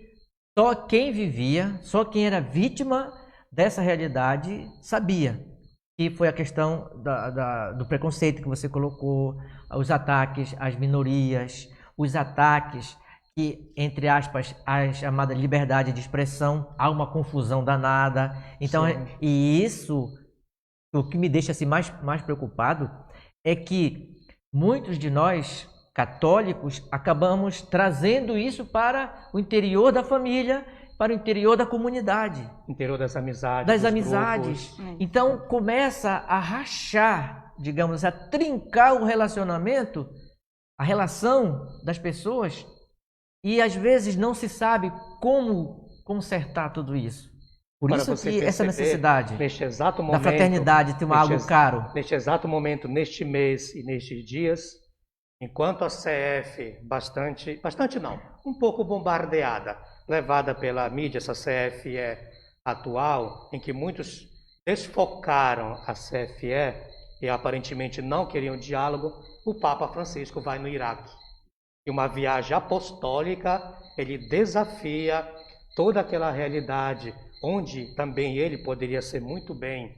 só quem vivia, só quem era vítima dessa realidade sabia. Que foi a questão do preconceito que você colocou, os ataques às minorias, os ataques que, entre aspas, a chamada liberdade de expressão, há uma confusão danada. Então, e isso, o que me deixa assim, mais preocupado é que muitos de nós, católicos, acabamos trazendo isso para o interior da família, para o interior da comunidade. Interior das amizades. Das amizades. Então, começa a rachar, digamos, a trincar o relacionamento, a relação das pessoas, e às vezes não se sabe como consertar tudo isso. Por Para isso você que essa necessidade neste exato momento, da fraternidade tem algo caro. Neste exato momento, neste mês e nestes dias, enquanto a CF um pouco bombardeada, levada pela mídia, essa CFE atual, em que muitos desfocaram a CFE e aparentemente não queriam diálogo, o Papa Francisco vai no Iraque. E uma viagem apostólica, ele desafia toda aquela realidade onde também ele poderia ser muito bem,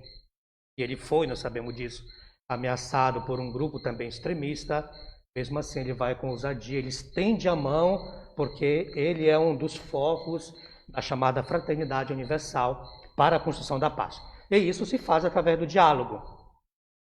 e ele foi, nós sabemos disso, ameaçado por um grupo também extremista. Mesmo assim, ele vai com ousadia, ele estende a mão, porque ele é um dos focos da chamada fraternidade universal para a construção da paz. E isso se faz através do diálogo.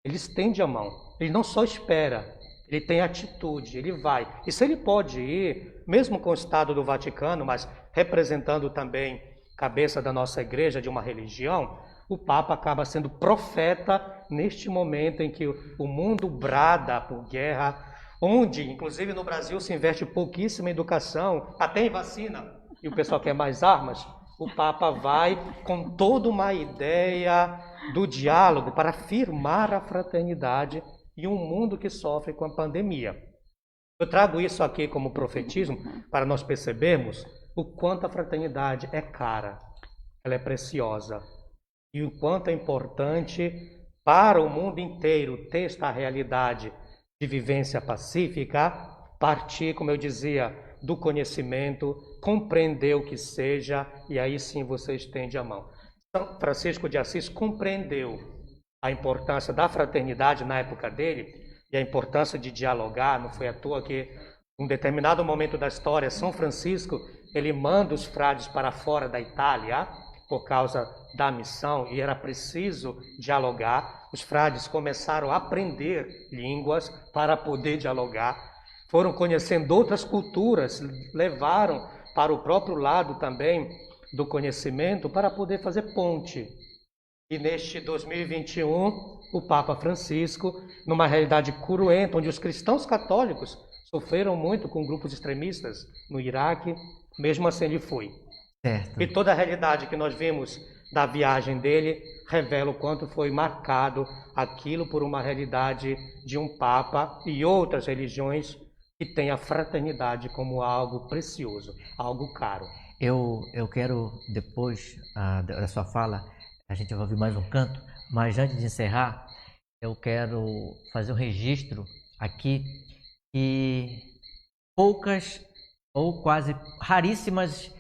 Ele estende a mão, ele não só espera, ele tem atitude, ele vai. E se ele pode ir, mesmo com o Estado do Vaticano, mas representando também cabeça da nossa igreja, de uma religião, o Papa acaba sendo profeta neste momento em que o mundo brada por guerra, onde, inclusive no Brasil, se investe pouquíssima em educação, até em vacina, e o pessoal quer mais armas. O Papa vai com toda uma ideia do diálogo para afirmar a fraternidade em um mundo que sofre com a pandemia. Eu trago isso aqui como profetismo para nós percebermos o quanto a fraternidade é cara, ela é preciosa, e o quanto é importante para o mundo inteiro ter esta realidade de vivência pacífica, partir, como eu dizia, do conhecimento, compreender o que seja, e aí sim você estende a mão. São Francisco de Assis compreendeu a importância da fraternidade na época dele, e a importância de dialogar. Não foi à toa que, em um determinado momento da história, São Francisco, ele manda os frades para fora da Itália, por causa da missão, e era preciso dialogar. Os frades começaram a aprender línguas para poder dialogar, foram conhecendo outras culturas, levaram para o próprio lado também do conhecimento para poder fazer ponte. E neste 2021, o Papa Francisco, numa realidade cruenta, onde os cristãos católicos sofreram muito com grupos extremistas no Iraque, mesmo assim ele foi. Certo. E toda a realidade que nós vimos da viagem dele revela o quanto foi marcado aquilo por uma realidade de um Papa e outras religiões que têm a fraternidade como algo precioso, algo caro. Eu quero, depois da sua fala, a gente vai ouvir mais um canto, mas antes de encerrar, eu quero fazer um registro aqui que poucas ou quase raríssimas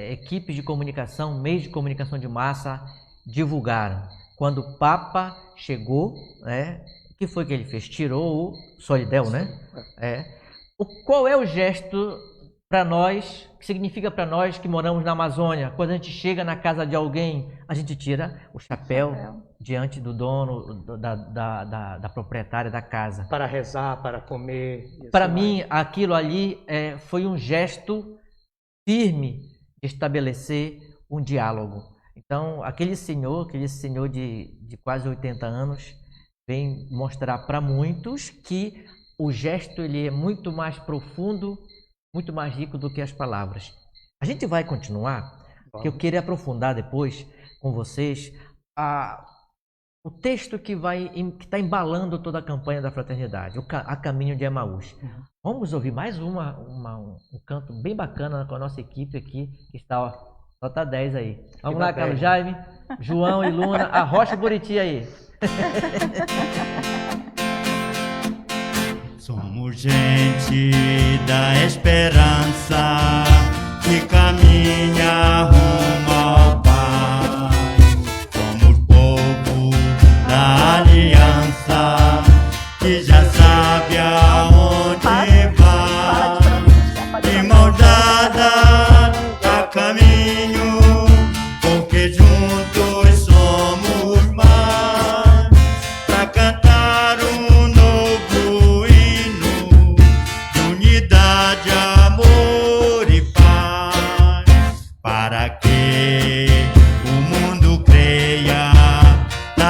equipes de comunicação, meios de comunicação de massa divulgaram. Quando o Papa chegou, o que foi que ele fez? Tirou o solidel, né? Qual é o gesto para nós, que significa para nós que moramos na Amazônia? Quando a gente chega na casa de alguém, a gente tira o chapéu diante do dono, da proprietária da casa. Para rezar, para comer. Para mim, aquilo ali foi um gesto firme de estabelecer um diálogo. Então, aquele senhor de quase 80 anos, vem mostrar para muitos que o gesto ele é muito mais profundo, muito mais rico do que as palavras. A gente vai continuar, porque eu queria aprofundar depois com vocês o texto que está embalando toda a campanha da fraternidade, A Caminho de Emaús. Vamos ouvir mais um canto bem bacana com a nossa equipe aqui, que está, nota 10 aí. Vamos lá, Carlos Jaime, João e Luna, arrocha o Buriti aí. Somos gente da esperança que caminha rumo ao Pai. Somos povo da aliança que já sabe aonde vai.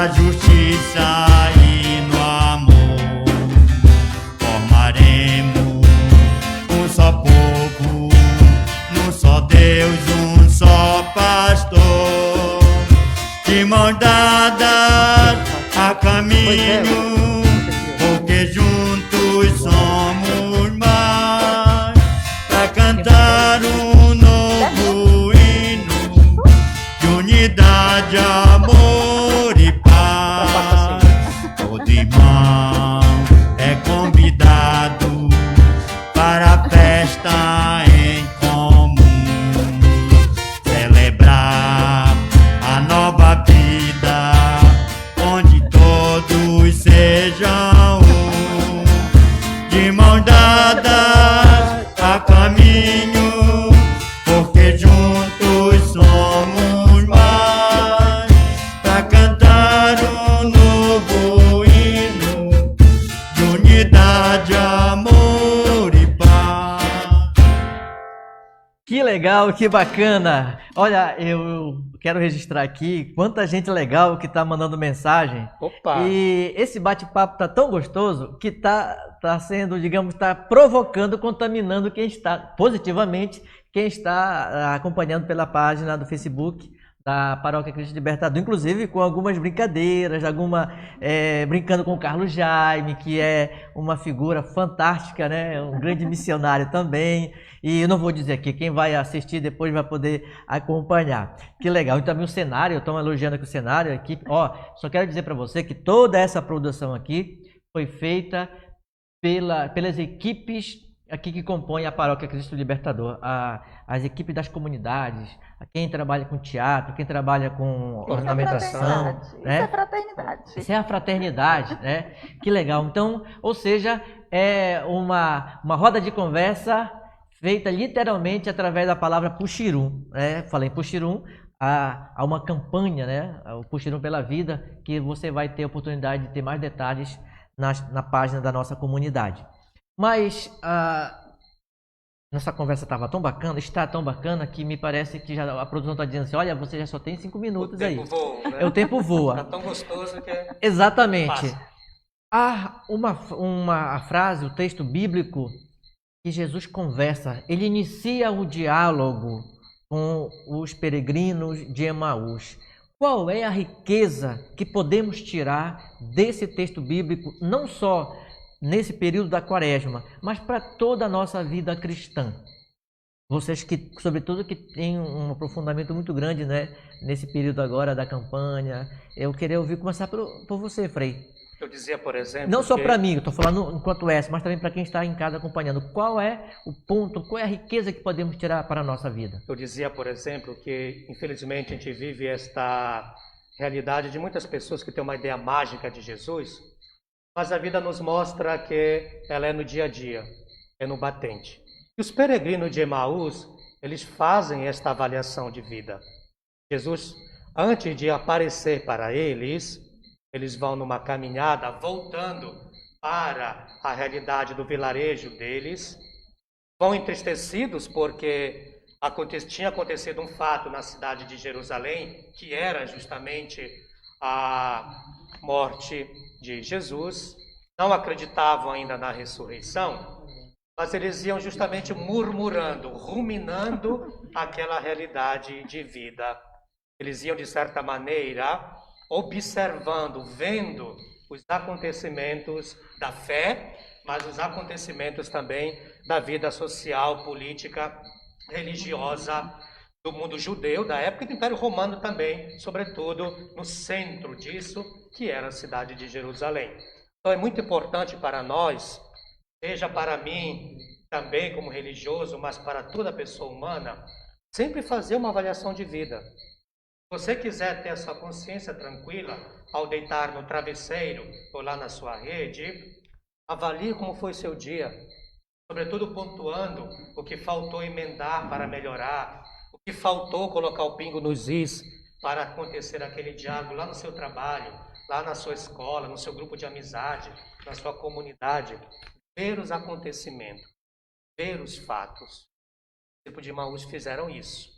na justiça e no amor formaremos um só povo, num só Deus, um só pastor, de mãos dadas a caminho, porque juntos somos mais, para cantar um novo hino de unidade, amor e paz. Todo irmão é convidado para a festa em comum, celebrar a nova vida, onde todos sejam um, de mãos dadas a caminho, porque juntos somos mais, para cantar um novo hino de unidade, amor e paz. Que legal, que bacana. Olha, eu quero registrar aqui quanta gente legal que está mandando mensagem. Opa! E esse bate-papo tá tão gostoso que tá sendo, digamos, tá provocando, contaminando quem está, positivamente, quem está acompanhando pela página do Facebook da Paróquia Cristo Libertador, inclusive com algumas brincadeiras, brincando com o Carlos Jaime, que é uma figura fantástica, né? Um grande missionário também. E eu não vou dizer aqui, quem vai assistir depois vai poder acompanhar. Que legal. E também o cenário, eu estou elogiando aqui o cenário, a equipe. Ó, só quero dizer para você que toda essa produção aqui foi feita pelas equipes aqui que compõem a Paróquia Cristo Libertador, as equipes das comunidades, quem trabalha com teatro, quem trabalha com ornamentação. Isso né? é fraternidade. Isso é a fraternidade, né? Que legal. Então, ou seja, é uma roda de conversa feita literalmente através da palavra Puxirum. Né? Falei Puxirum, há uma campanha, né? O Puxirum pela Vida, que você vai ter a oportunidade de ter mais detalhes na página da nossa comunidade. Mas nossa conversa estava tão bacana, está tão bacana, que me parece que já a produção está dizendo assim, olha, você já só tem 5 minutos aí. O tempo voa, né? O tempo voa. Está tão gostoso que é... Exatamente. Passa. Há uma frase, o texto bíblico, que Jesus conversa, ele inicia o diálogo com os peregrinos de Emaús. Qual é a riqueza que podemos tirar desse texto bíblico, não só nesse período da Quaresma, mas para toda a nossa vida cristã? Vocês que, sobretudo, que têm um aprofundamento muito grande, né, nesse período agora da campanha, eu queria começar por você, Frei. Eu dizia, por exemplo... Não só para mim, eu estou falando enquanto essa, mas também para quem está em casa acompanhando. Qual é o ponto, qual é a riqueza que podemos tirar para a nossa vida? Eu dizia, por exemplo, que infelizmente a gente vive esta realidade de muitas pessoas que têm uma ideia mágica de Jesus, mas a vida nos mostra que ela é no dia a dia, é no batente. E os peregrinos de Emaús, eles fazem esta avaliação de vida. Jesus, antes de aparecer para eles vão numa caminhada, voltando para a realidade do vilarejo deles, vão entristecidos porque tinha acontecido um fato na cidade de Jerusalém, que era justamente a morte de Jesus, não acreditavam ainda na ressurreição, mas eles iam justamente murmurando, ruminando aquela realidade de vida. Eles iam, de certa maneira, observando, vendo os acontecimentos da fé, mas os acontecimentos também da vida social, política, religiosa do mundo judeu da época e do Império Romano também, sobretudo no centro disso, que era a cidade de Jerusalém. Então é muito importante para nós, seja para mim também como religioso, mas para toda pessoa humana, sempre fazer uma avaliação de vida. Se você quiser ter a sua consciência tranquila ao deitar no travesseiro ou lá na sua rede, avalie como foi seu dia, sobretudo pontuando o que faltou emendar para melhorar, o que faltou colocar o pingo nos is para acontecer aquele diálogo lá no seu trabalho, lá na sua escola, no seu grupo de amizade, na sua comunidade. Ver os acontecimentos, ver os fatos. Os discípulos de Emaús fizeram isso.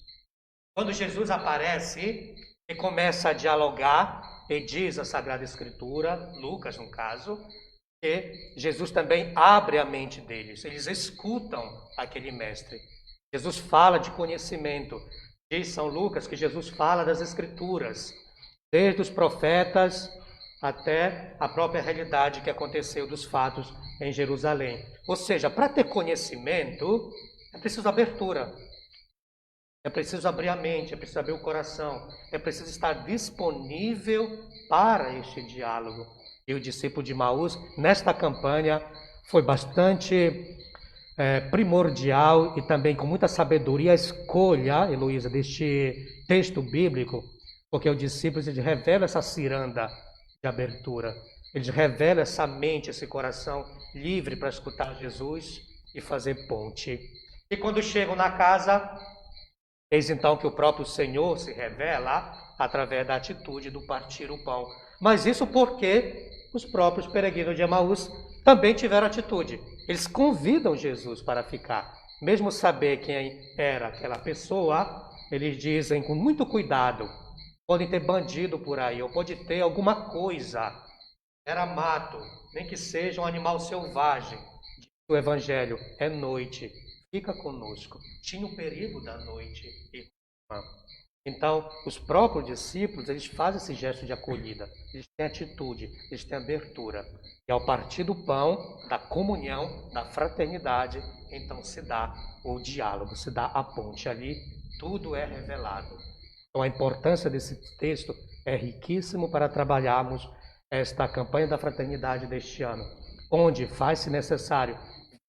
Quando Jesus aparece e começa a dialogar, E diz a Sagrada Escritura, Lucas no caso, que Jesus também abre a mente deles. Eles escutam aquele mestre. Jesus fala de conhecimento. Diz São Lucas que Jesus fala das Escrituras, desde os profetas até a própria realidade que aconteceu dos fatos em Jerusalém. Ou seja, para ter conhecimento, é preciso abertura. É preciso abrir a mente, é preciso abrir o coração, é preciso estar disponível para este diálogo. E o discípulo de Emaús, nesta campanha, foi bastante primordial e também com muita sabedoria a escolha, Heloísa, deste texto bíblico, porque o discípulo revela essa ciranda de abertura. Ele revela essa mente, esse coração livre para escutar Jesus e fazer ponte. E quando chegam na casa, eis então que o próprio Senhor se revela através da atitude do partir o pão. Mas isso porque os próprios peregrinos de Emaús também tiveram atitude. Eles convidam Jesus para ficar. Mesmo saber quem era aquela pessoa, eles dizem com muito cuidado, podem ter bandido por aí, ou pode ter alguma coisa. Era mato, nem que seja um animal selvagem. Diz o Evangelho, é noite, fica conosco. Tinha o perigo da noite. Então, os próprios discípulos, eles fazem esse gesto de acolhida. Eles têm atitude, eles têm abertura. E ao partir do pão, da comunhão, da fraternidade, então se dá o diálogo, se dá a ponte ali, tudo é revelado. Então a importância desse texto é riquíssimo para trabalharmos esta campanha da fraternidade deste ano, onde faz-se necessário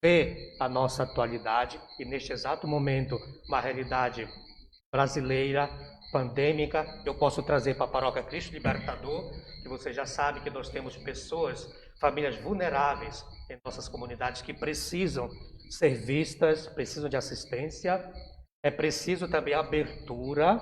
ver a nossa atualidade e neste exato momento uma realidade brasileira, pandêmica. Eu posso trazer para a Paróquia Cristo Libertador, que você já sabe que nós temos pessoas, famílias vulneráveis em nossas comunidades que precisam ser vistas, precisam de assistência. É preciso também abertura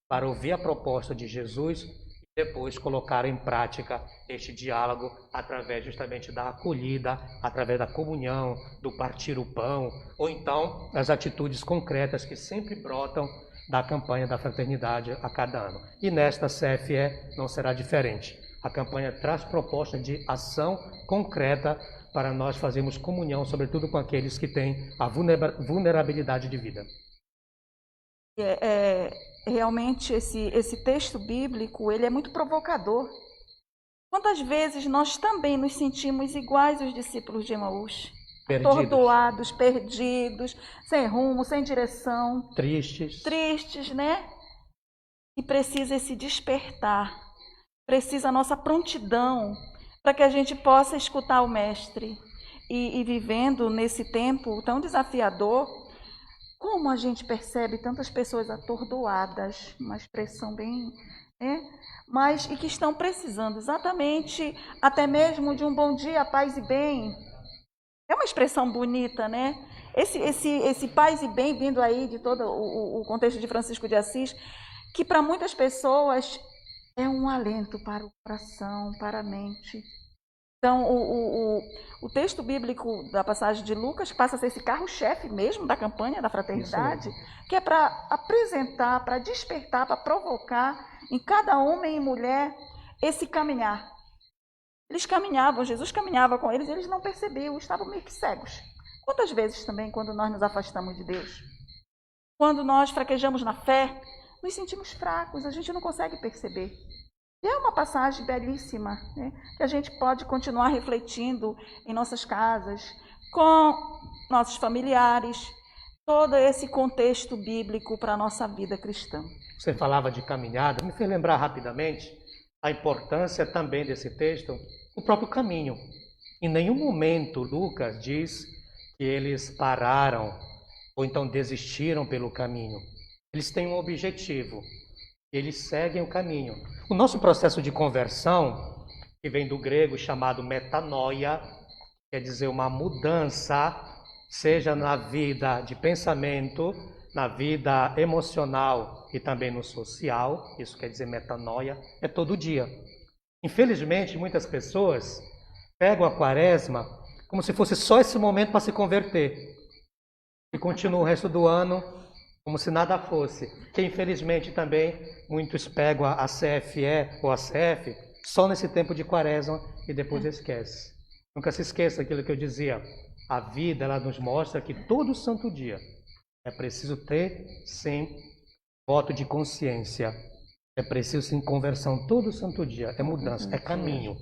para ouvir a proposta de Jesus e depois colocar em prática este diálogo através justamente da acolhida, através da comunhão, do partir o pão, ou então as atitudes concretas que sempre brotam da campanha da fraternidade a cada ano. E nesta CFE não será diferente. A campanha traz proposta de ação concreta para nós fazermos comunhão, sobretudo com aqueles que têm a vulnerabilidade de vida. Realmente esse texto bíblico, ele é muito provocador. Quantas vezes nós também nos sentimos iguais aos discípulos de Emaús? Atordoados, perdidos, sem rumo, sem direção. Tristes, né? E precisa esse despertar, precisa a nossa prontidão para que a gente possa escutar o Mestre. E vivendo nesse tempo tão desafiador, como a gente percebe tantas pessoas atordoadas, uma expressão bem, né? Mas e que estão precisando exatamente até mesmo de um bom dia, paz e bem. É uma expressão bonita, né? Esse paz e bem vindo aí de todo o contexto de Francisco de Assis, que para muitas pessoas é um alento para o coração, para a mente. Então, o texto bíblico da passagem de Lucas passa a ser esse carro-chefe mesmo da campanha da fraternidade, que é para apresentar, para despertar, para provocar em cada homem e mulher esse caminhar. Eles caminhavam, Jesus caminhava com eles e eles não percebiam, estavam meio que cegos. Quantas vezes também, quando nós nos afastamos de Deus, quando nós fraquejamos na fé, nos sentimos fracos, a gente não consegue perceber. E é uma passagem belíssima, né, que a gente pode continuar refletindo em nossas casas, com nossos familiares, todo esse contexto bíblico para a nossa vida cristã. Você falava de caminhada, me fez lembrar rapidamente a importância também desse texto, o próprio caminho. Em nenhum momento Lucas diz que eles pararam ou então desistiram pelo caminho. Eles têm um objetivo, eles seguem o caminho. O nosso processo de conversão, que vem do grego chamado metanoia, quer dizer uma mudança, seja na vida de pensamento, na vida emocional e também no social, isso quer dizer metanoia, é todo dia. Infelizmente, muitas pessoas pegam a quaresma como se fosse só esse momento para se converter. E continuam o resto do ano como se nada fosse. Que infelizmente também muitos pegam a CFE ou a CF só nesse tempo de quaresma e depois esquece. Nunca se esqueça aquilo que eu dizia. A vida, ela nos mostra que todo santo dia é preciso ter, sim, voto de consciência. É preciso, sim, conversão todo santo dia. É mudança, é caminho.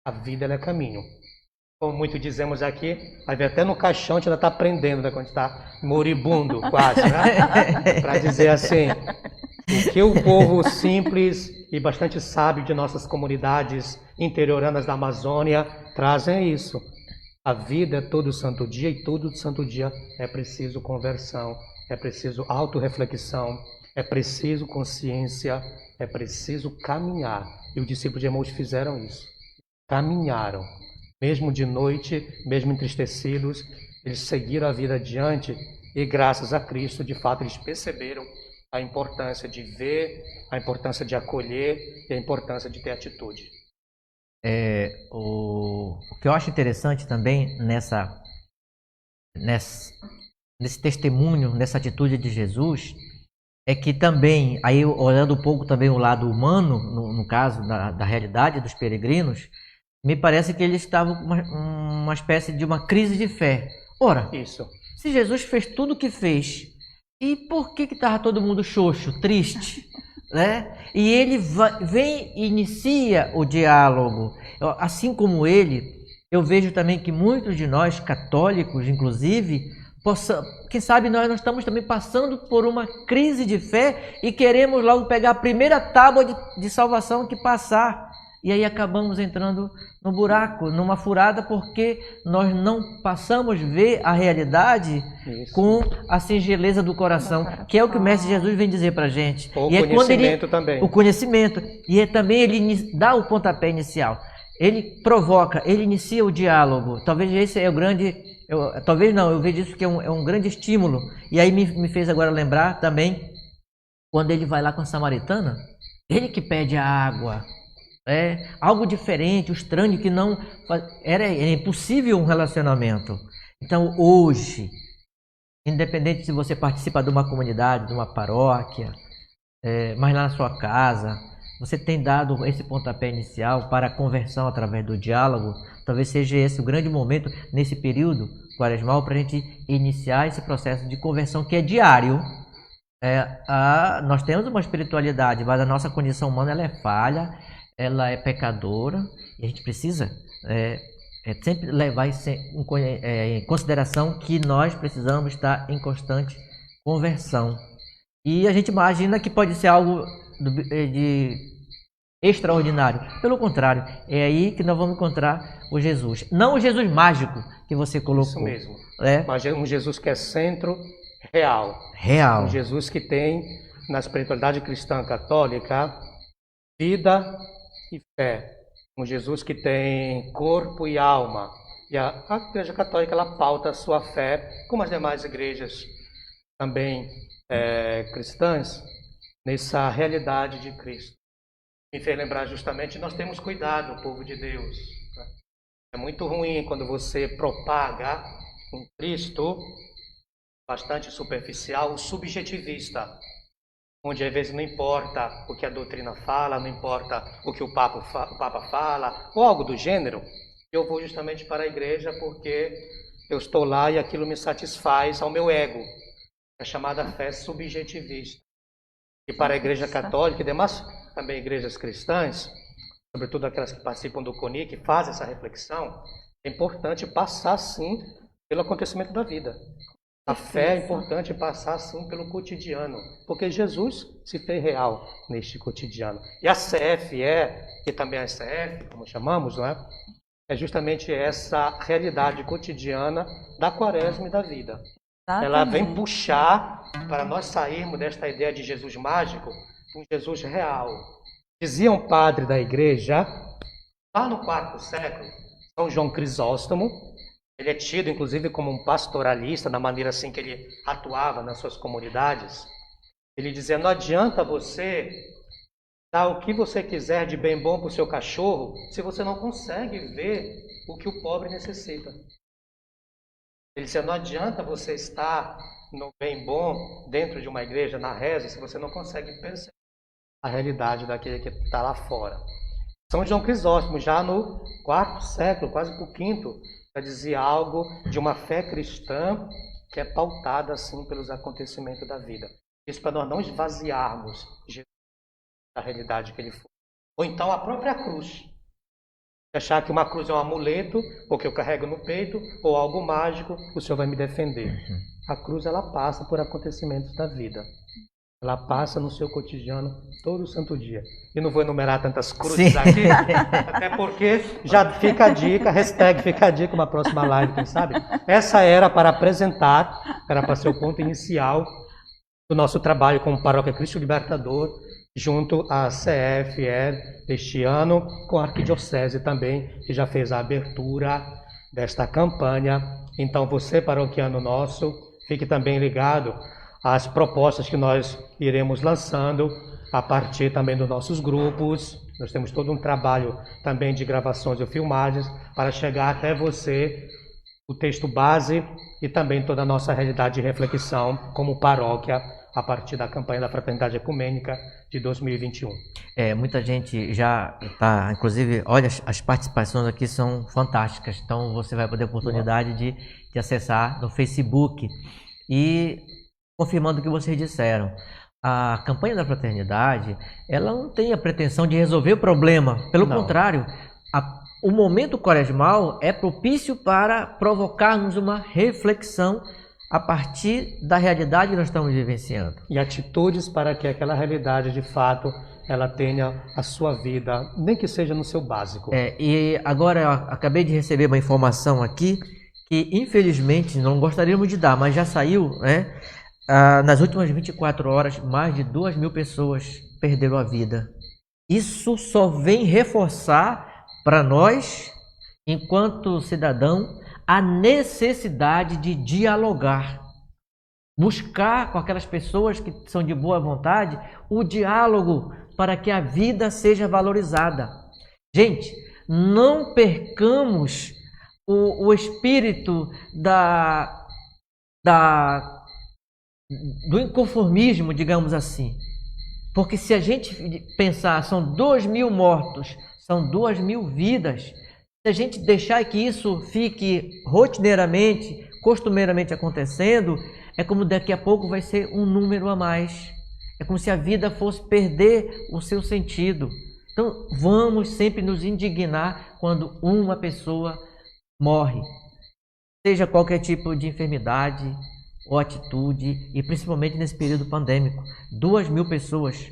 A vida, ela é caminho. Como muito dizemos aqui, vai ver até no caixão a gente ainda está aprendendo, né, quando está moribundo, quase, né? Para dizer assim, o que o povo simples e bastante sábio de nossas comunidades interioranas da Amazônia trazem é isso. A vida é todo santo dia e todo santo dia é preciso conversão, é preciso autorreflexão, é preciso consciência, é preciso caminhar. E os discípulos de Emaús fizeram isso. Caminharam. Mesmo de noite, mesmo entristecidos, eles seguiram a vida adiante e graças a Cristo, de fato, eles perceberam a importância de ver, a importância de acolher e a importância de ter atitude. O que eu acho interessante também nesse testemunho, nessa atitude de Jesus, é que também, aí olhando um pouco também o lado humano, no caso da realidade dos peregrinos, me parece que eles estavam com uma espécie de uma crise de fé. Ora, isso. Se Jesus fez tudo o que fez, e por que estava todo mundo xoxo, triste? Né? E ele vem e inicia o diálogo. Assim como ele, eu vejo também que muitos de nós, católicos inclusive, quem sabe nós estamos também passando por uma crise de fé e queremos logo pegar a primeira tábua de salvação que passar. E aí acabamos entrando no buraco, numa furada, porque nós não passamos a ver a realidade com a singeleza do coração, que é o que o Mestre Jesus vem dizer para a gente. O conhecimento também. O conhecimento. E também ele dá o pontapé inicial. Ele provoca, ele inicia o diálogo. Talvez esse é o grande... talvez não, eu vejo isso que é um grande estímulo. E aí me fez agora lembrar também, quando ele vai lá com a samaritana, ele que pede a água. Algo diferente, o estranho que não... Era impossível um relacionamento. Então, hoje, independente se você participa de uma comunidade, de uma paróquia, mas lá na sua casa, você tem dado esse pontapé inicial para a conversão através do diálogo. Talvez seja esse o grande momento, nesse período quaresmal, para a gente iniciar esse processo de conversão que é diário. Nós temos uma espiritualidade, mas a nossa condição humana ela é falha, ela é pecadora, e a gente precisa sempre levar em consideração que nós precisamos estar em constante conversão. E a gente imagina que pode ser algo de extraordinário. Pelo contrário, é aí que nós vamos encontrar o Jesus. Não o Jesus mágico que você colocou. Isso mesmo. Mas um Jesus que é centro real. Real. Um Jesus que tem, na espiritualidade cristã católica, vida e fé. Um Jesus que tem corpo e alma. E a Igreja Católica ela pauta a sua fé, como as demais igrejas também cristãs, nessa realidade de Cristo. Me fez lembrar justamente, nós temos cuidado, povo de Deus. É muito ruim quando você propaga um Cristo bastante superficial, subjetivista, onde às vezes não importa o que a doutrina fala, não importa o que o Papa fala, ou algo do gênero. Eu vou justamente para a igreja porque eu estou lá e aquilo me satisfaz ao meu ego. É chamada fé subjetivista. E para a Igreja Católica e demais também igrejas cristãs, sobretudo aquelas que participam do CONI, que fazem essa reflexão, é importante passar sim pelo acontecimento da vida. A fé é importante passar sim pelo cotidiano, porque Jesus se fez real neste cotidiano. E a CFE, que também é a CF, como chamamos, não é? É justamente essa realidade cotidiana da quaresma e da vida. Ela vem puxar para nós sairmos desta ideia de Jesus mágico, um Jesus real. Dizia um padre da igreja, lá no quarto século, São João Crisóstomo, ele é tido inclusive como um pastoralista, na maneira assim que ele atuava nas suas comunidades. Ele dizia, não adianta você dar o que você quiser de bem bom para o seu cachorro, se você não consegue ver o que o pobre necessita. Ele dizia, não adianta você estar no bem bom, dentro de uma igreja, na reza, se você não consegue perceber a realidade daquele que está lá fora. São João Crisóstomo, já no quarto século, quase para o quinto, já dizia algo de uma fé cristã que é pautada assim pelos acontecimentos da vida. Isso para nós não esvaziarmos Jesus da realidade que ele foi. Ou então a própria cruz. Achar que uma cruz é um amuleto, ou que eu carrego no peito, ou algo mágico, o Senhor vai me defender. A cruz, ela passa por acontecimentos da vida. Ela passa no seu cotidiano todo santo dia. E não vou enumerar tantas cruzes aqui, até porque já fica a dica, hashtag fica a dica, uma próxima live, quem sabe? Essa era para apresentar, era para ser o ponto inicial do nosso trabalho como Paróquia Cristo Libertador, junto à CFE deste ano, com a Arquidiocese também, que já fez a abertura desta campanha. Então você, paroquiano nosso, fique também ligado às propostas que nós iremos lançando a partir também dos nossos grupos. Nós temos todo um trabalho também de gravações e filmagens para chegar até você o texto base e também toda a nossa realidade de reflexão como paróquia a partir da campanha da Fraternidade Ecumênica de 2021. Muita gente já está, inclusive, olha, as participações aqui são fantásticas, então você vai poder a oportunidade de acessar no Facebook. E confirmando o que vocês disseram, a campanha da Fraternidade, ela não tem a pretensão de resolver o problema, pelo contrário, o momento quaresmal é propício para provocarmos uma reflexão a partir da realidade que nós estamos vivenciando. E atitudes para que aquela realidade, de fato, ela tenha a sua vida, nem que seja no seu básico. E agora eu acabei de receber uma informação aqui, que infelizmente não gostaríamos de dar, mas já saiu, né? Nas últimas 24 horas, mais de 2.000 pessoas perderam a vida. Isso só vem reforçar para nós, enquanto cidadão, a necessidade de dialogar, buscar com aquelas pessoas que são de boa vontade o diálogo para que a vida seja valorizada. Gente, não percamos o espírito do inconformismo, digamos assim, porque se a gente pensar, são 2.000 mortos, são 2.000 vidas. Se a gente deixar que isso fique rotineiramente, costumeiramente acontecendo, é como daqui a pouco vai ser um número a mais. É como se a vida fosse perder o seu sentido. Então, vamos sempre nos indignar quando uma pessoa morre. Seja qualquer tipo de enfermidade ou atitude, e principalmente nesse período pandêmico. 2.000 pessoas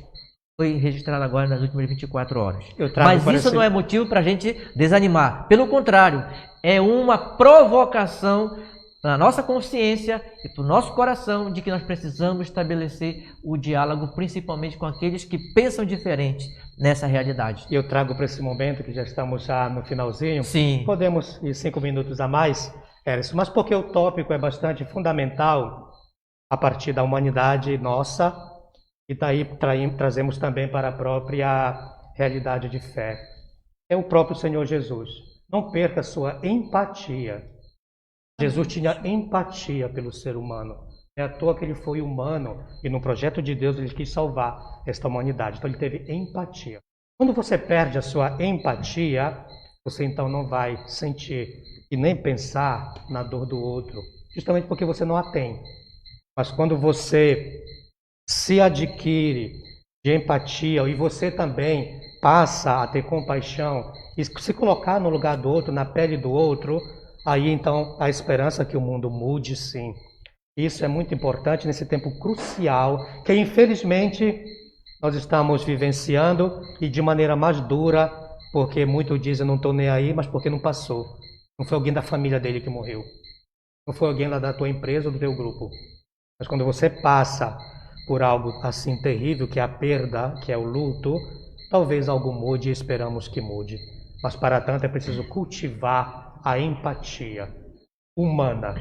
foi registrado agora nas últimas 24 horas. Mas isso não é motivo para a gente desanimar. Pelo contrário, é uma provocação para a nossa consciência e para o nosso coração de que nós precisamos estabelecer o diálogo, principalmente com aqueles que pensam diferente nessa realidade. E eu trago para esse momento, que já estamos já no finalzinho, sim, podemos ir 5 minutos a mais, Hércio, mas porque o tópico é bastante fundamental a partir da humanidade nossa, e daí trazemos também para a própria realidade de fé. É o próprio Senhor Jesus. Não perca a sua empatia. Jesus tinha empatia pelo ser humano. É à toa que ele foi humano e no projeto de Deus ele quis salvar esta humanidade. Então ele teve empatia. Quando você perde a sua empatia, você então não vai sentir e nem pensar na dor do outro, justamente porque você não a tem. Mas quando você se adquire de empatia e você também passa a ter compaixão e se colocar no lugar do outro, na pele do outro, aí então a esperança que o mundo mude, sim. Isso é muito importante nesse tempo crucial que infelizmente nós estamos vivenciando e de maneira mais dura, porque muitos dizem não estou nem aí, mas porque não passou. Não foi alguém da família dele que morreu. Não foi alguém lá da tua empresa ou do teu grupo. Mas quando você passa por algo assim terrível, que é a perda, que é o luto, talvez algo mude e esperamos que mude. Mas para tanto é preciso cultivar a empatia humana.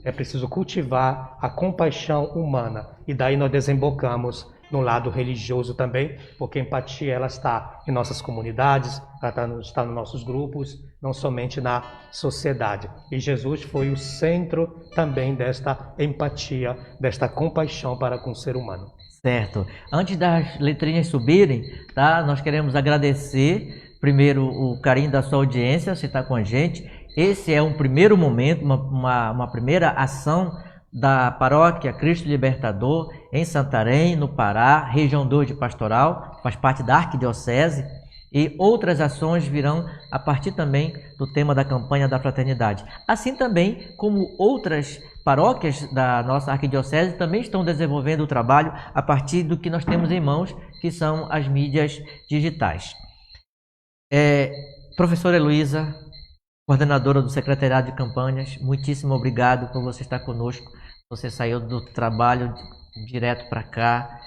É preciso cultivar a compaixão humana. E daí nós desembocamos no lado religioso também, porque a empatia ela está em nossas comunidades, ela está nos nossos grupos, não somente na sociedade. E Jesus foi o centro também desta empatia, desta compaixão para com o ser humano. Certo. Antes das letrinhas subirem, tá? Nós queremos agradecer primeiro o carinho da sua audiência, você está com a gente. Esse é um primeiro momento, uma primeira ação da Paróquia Cristo Libertador em Santarém, no Pará, região 2 de Pastoral, faz parte da Arquidiocese, e outras ações virão a partir também do tema da campanha da fraternidade. Assim também como outras paróquias da nossa Arquidiocese também estão desenvolvendo o trabalho a partir do que nós temos em mãos, que são as mídias digitais. Professora Heloísa, coordenadora do Secretariado de Campanhas, muitíssimo obrigado por você estar conosco. Você saiu do trabalho direto para cá,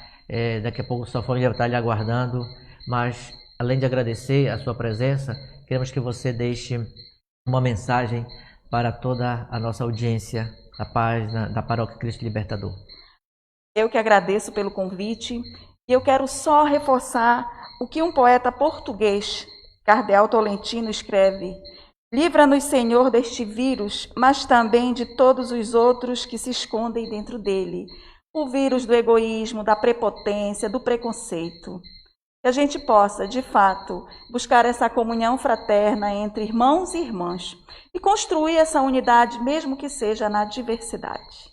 daqui a pouco sua família está lhe aguardando, mas além de agradecer a sua presença, queremos que você deixe uma mensagem para toda a nossa audiência da página da Paróquia Cristo Libertador. Eu que agradeço pelo convite e eu quero só reforçar o que um poeta português, Cardeal Tolentino, escreve: livra-nos, Senhor, deste vírus, mas também de todos os outros que se escondem dentro dele. O vírus do egoísmo, da prepotência, do preconceito. Que a gente possa, de fato, buscar essa comunhão fraterna entre irmãos e irmãs e construir essa unidade, mesmo que seja na diversidade.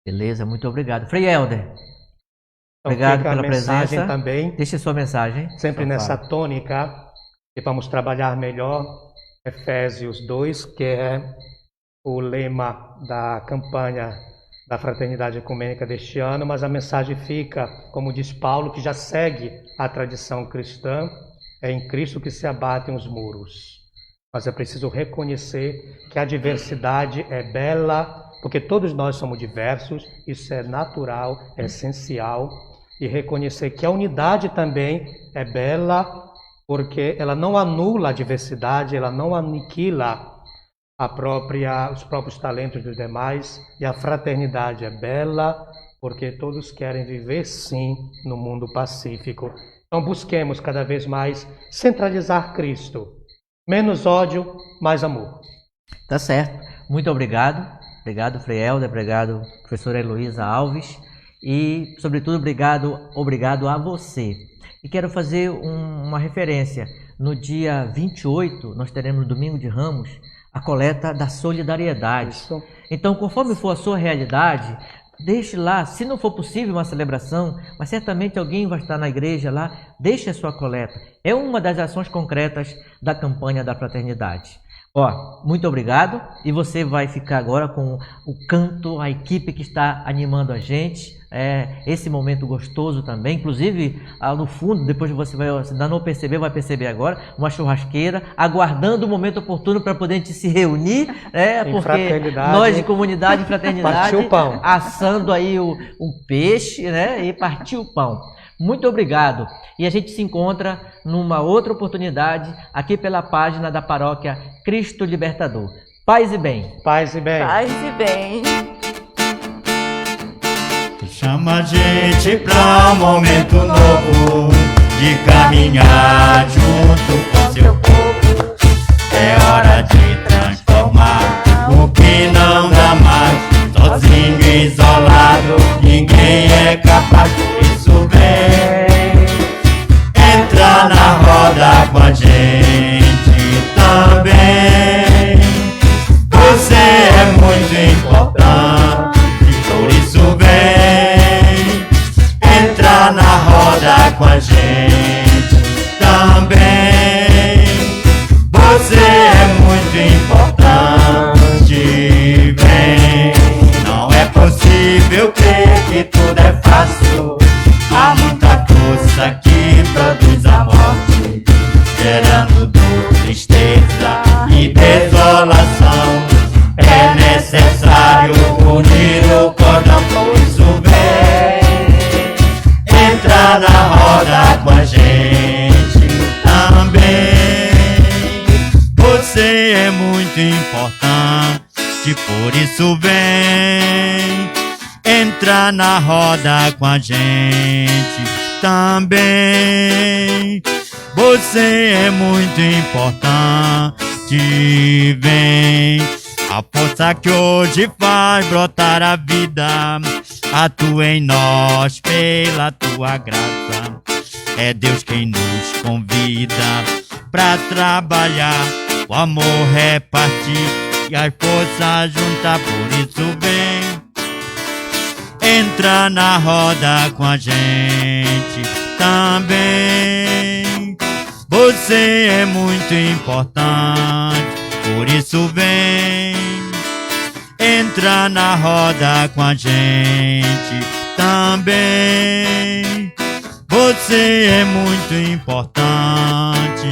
Beleza, muito obrigado. Frei Helder, obrigado pela presença. Também, deixe sua mensagem. sempre nessa tônica, e vamos trabalhar melhor Efésios 2, que é o lema da campanha da Fraternidade Ecumênica deste ano, mas a mensagem fica, como diz Paulo, que já segue a tradição cristã: é em Cristo que se abatem os muros. Mas é preciso reconhecer que a diversidade é bela, porque todos nós somos diversos, isso é natural, é essencial, e reconhecer que a unidade também é bela, porque ela não anula a diversidade, ela não aniquila os próprios talentos dos demais, e a fraternidade é bela, porque todos querem viver sim no mundo pacífico. Então busquemos cada vez mais centralizar Cristo. Menos ódio, mais amor. Tá certo. Muito obrigado. Obrigado, Frei Helder. Obrigado, professora Heloísa Alves. E, sobretudo, obrigado a você. E quero fazer uma referência. No dia 28, nós teremos, no Domingo de Ramos, a coleta da solidariedade. Isso. Então, conforme for a sua realidade, deixe lá, se não for possível uma celebração, mas certamente alguém vai estar na igreja lá, deixe a sua coleta. É uma das ações concretas da campanha da fraternidade. Muito obrigado, e você vai ficar agora com o canto, a equipe que está animando a gente, esse momento gostoso também, inclusive no fundo, depois você ainda não percebeu, vai perceber agora, uma churrasqueira, aguardando o momento oportuno para poder a gente se reunir, porque nós de comunidade, em fraternidade, assando aí o peixe, e partir o pão. Muito obrigado. E a gente se encontra numa outra oportunidade aqui pela página da Paróquia Cristo Libertador. Paz e bem. Paz e bem. Paz e bem. Chama a gente pra um momento novo de caminhar junto com seu povo. É hora de transformar o que não dá mais. Sozinho, isolado, ninguém é capaz. Isso vem. Entra na roda com a gente também. Você é muito importante, por isso vem. Entra na roda com a gente também. Você é muito importante, vem. Não é possível crer que tudo é fácil. Há muita força que produz a morte, gerando dor, tristeza e desolação. É necessário unir o cordão, por isso vem. Entra na roda com a gente também. Você é muito importante, por isso vem. Entra entra na roda com a gente também. Você é muito importante, vem. A força que hoje faz brotar a vida, atua em nós pela tua graça. É Deus quem nos convida pra trabalhar, o amor repartir e as forças juntar, por isso vem. Entra na roda com a gente também. Você é muito importante, por isso vem. Entra na roda com a gente também. Você é muito importante.